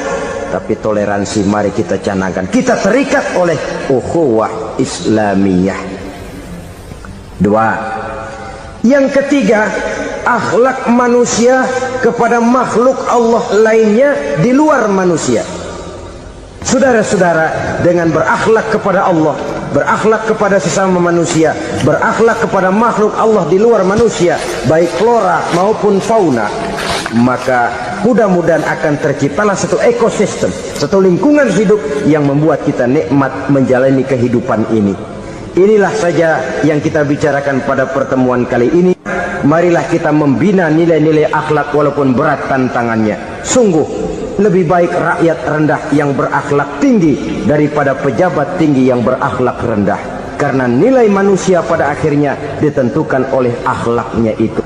Speaker 3: Tapi toleransi mari kita canangkan. Kita terikat oleh ukhuwah Islamiyah. 2. Yang ketiga, akhlak manusia kepada makhluk Allah lainnya di luar manusia. Saudara-saudara, dengan berakhlak kepada Allah, berakhlak kepada sesama manusia, berakhlak kepada makhluk Allah di luar manusia, baik flora maupun fauna, maka mudah-mudahan akan terciptalah satu ekosistem, satu lingkungan hidup yang membuat kita nikmat menjalani kehidupan ini. Inilah saja yang kita bicarakan pada pertemuan kali ini. Marilah kita membina nilai-nilai akhlak walaupun berat tantangannya. Sungguh lebih baik rakyat rendah yang berakhlak tinggi daripada pejabat tinggi yang berakhlak rendah. Karena nilai manusia pada akhirnya ditentukan oleh akhlaknya itu.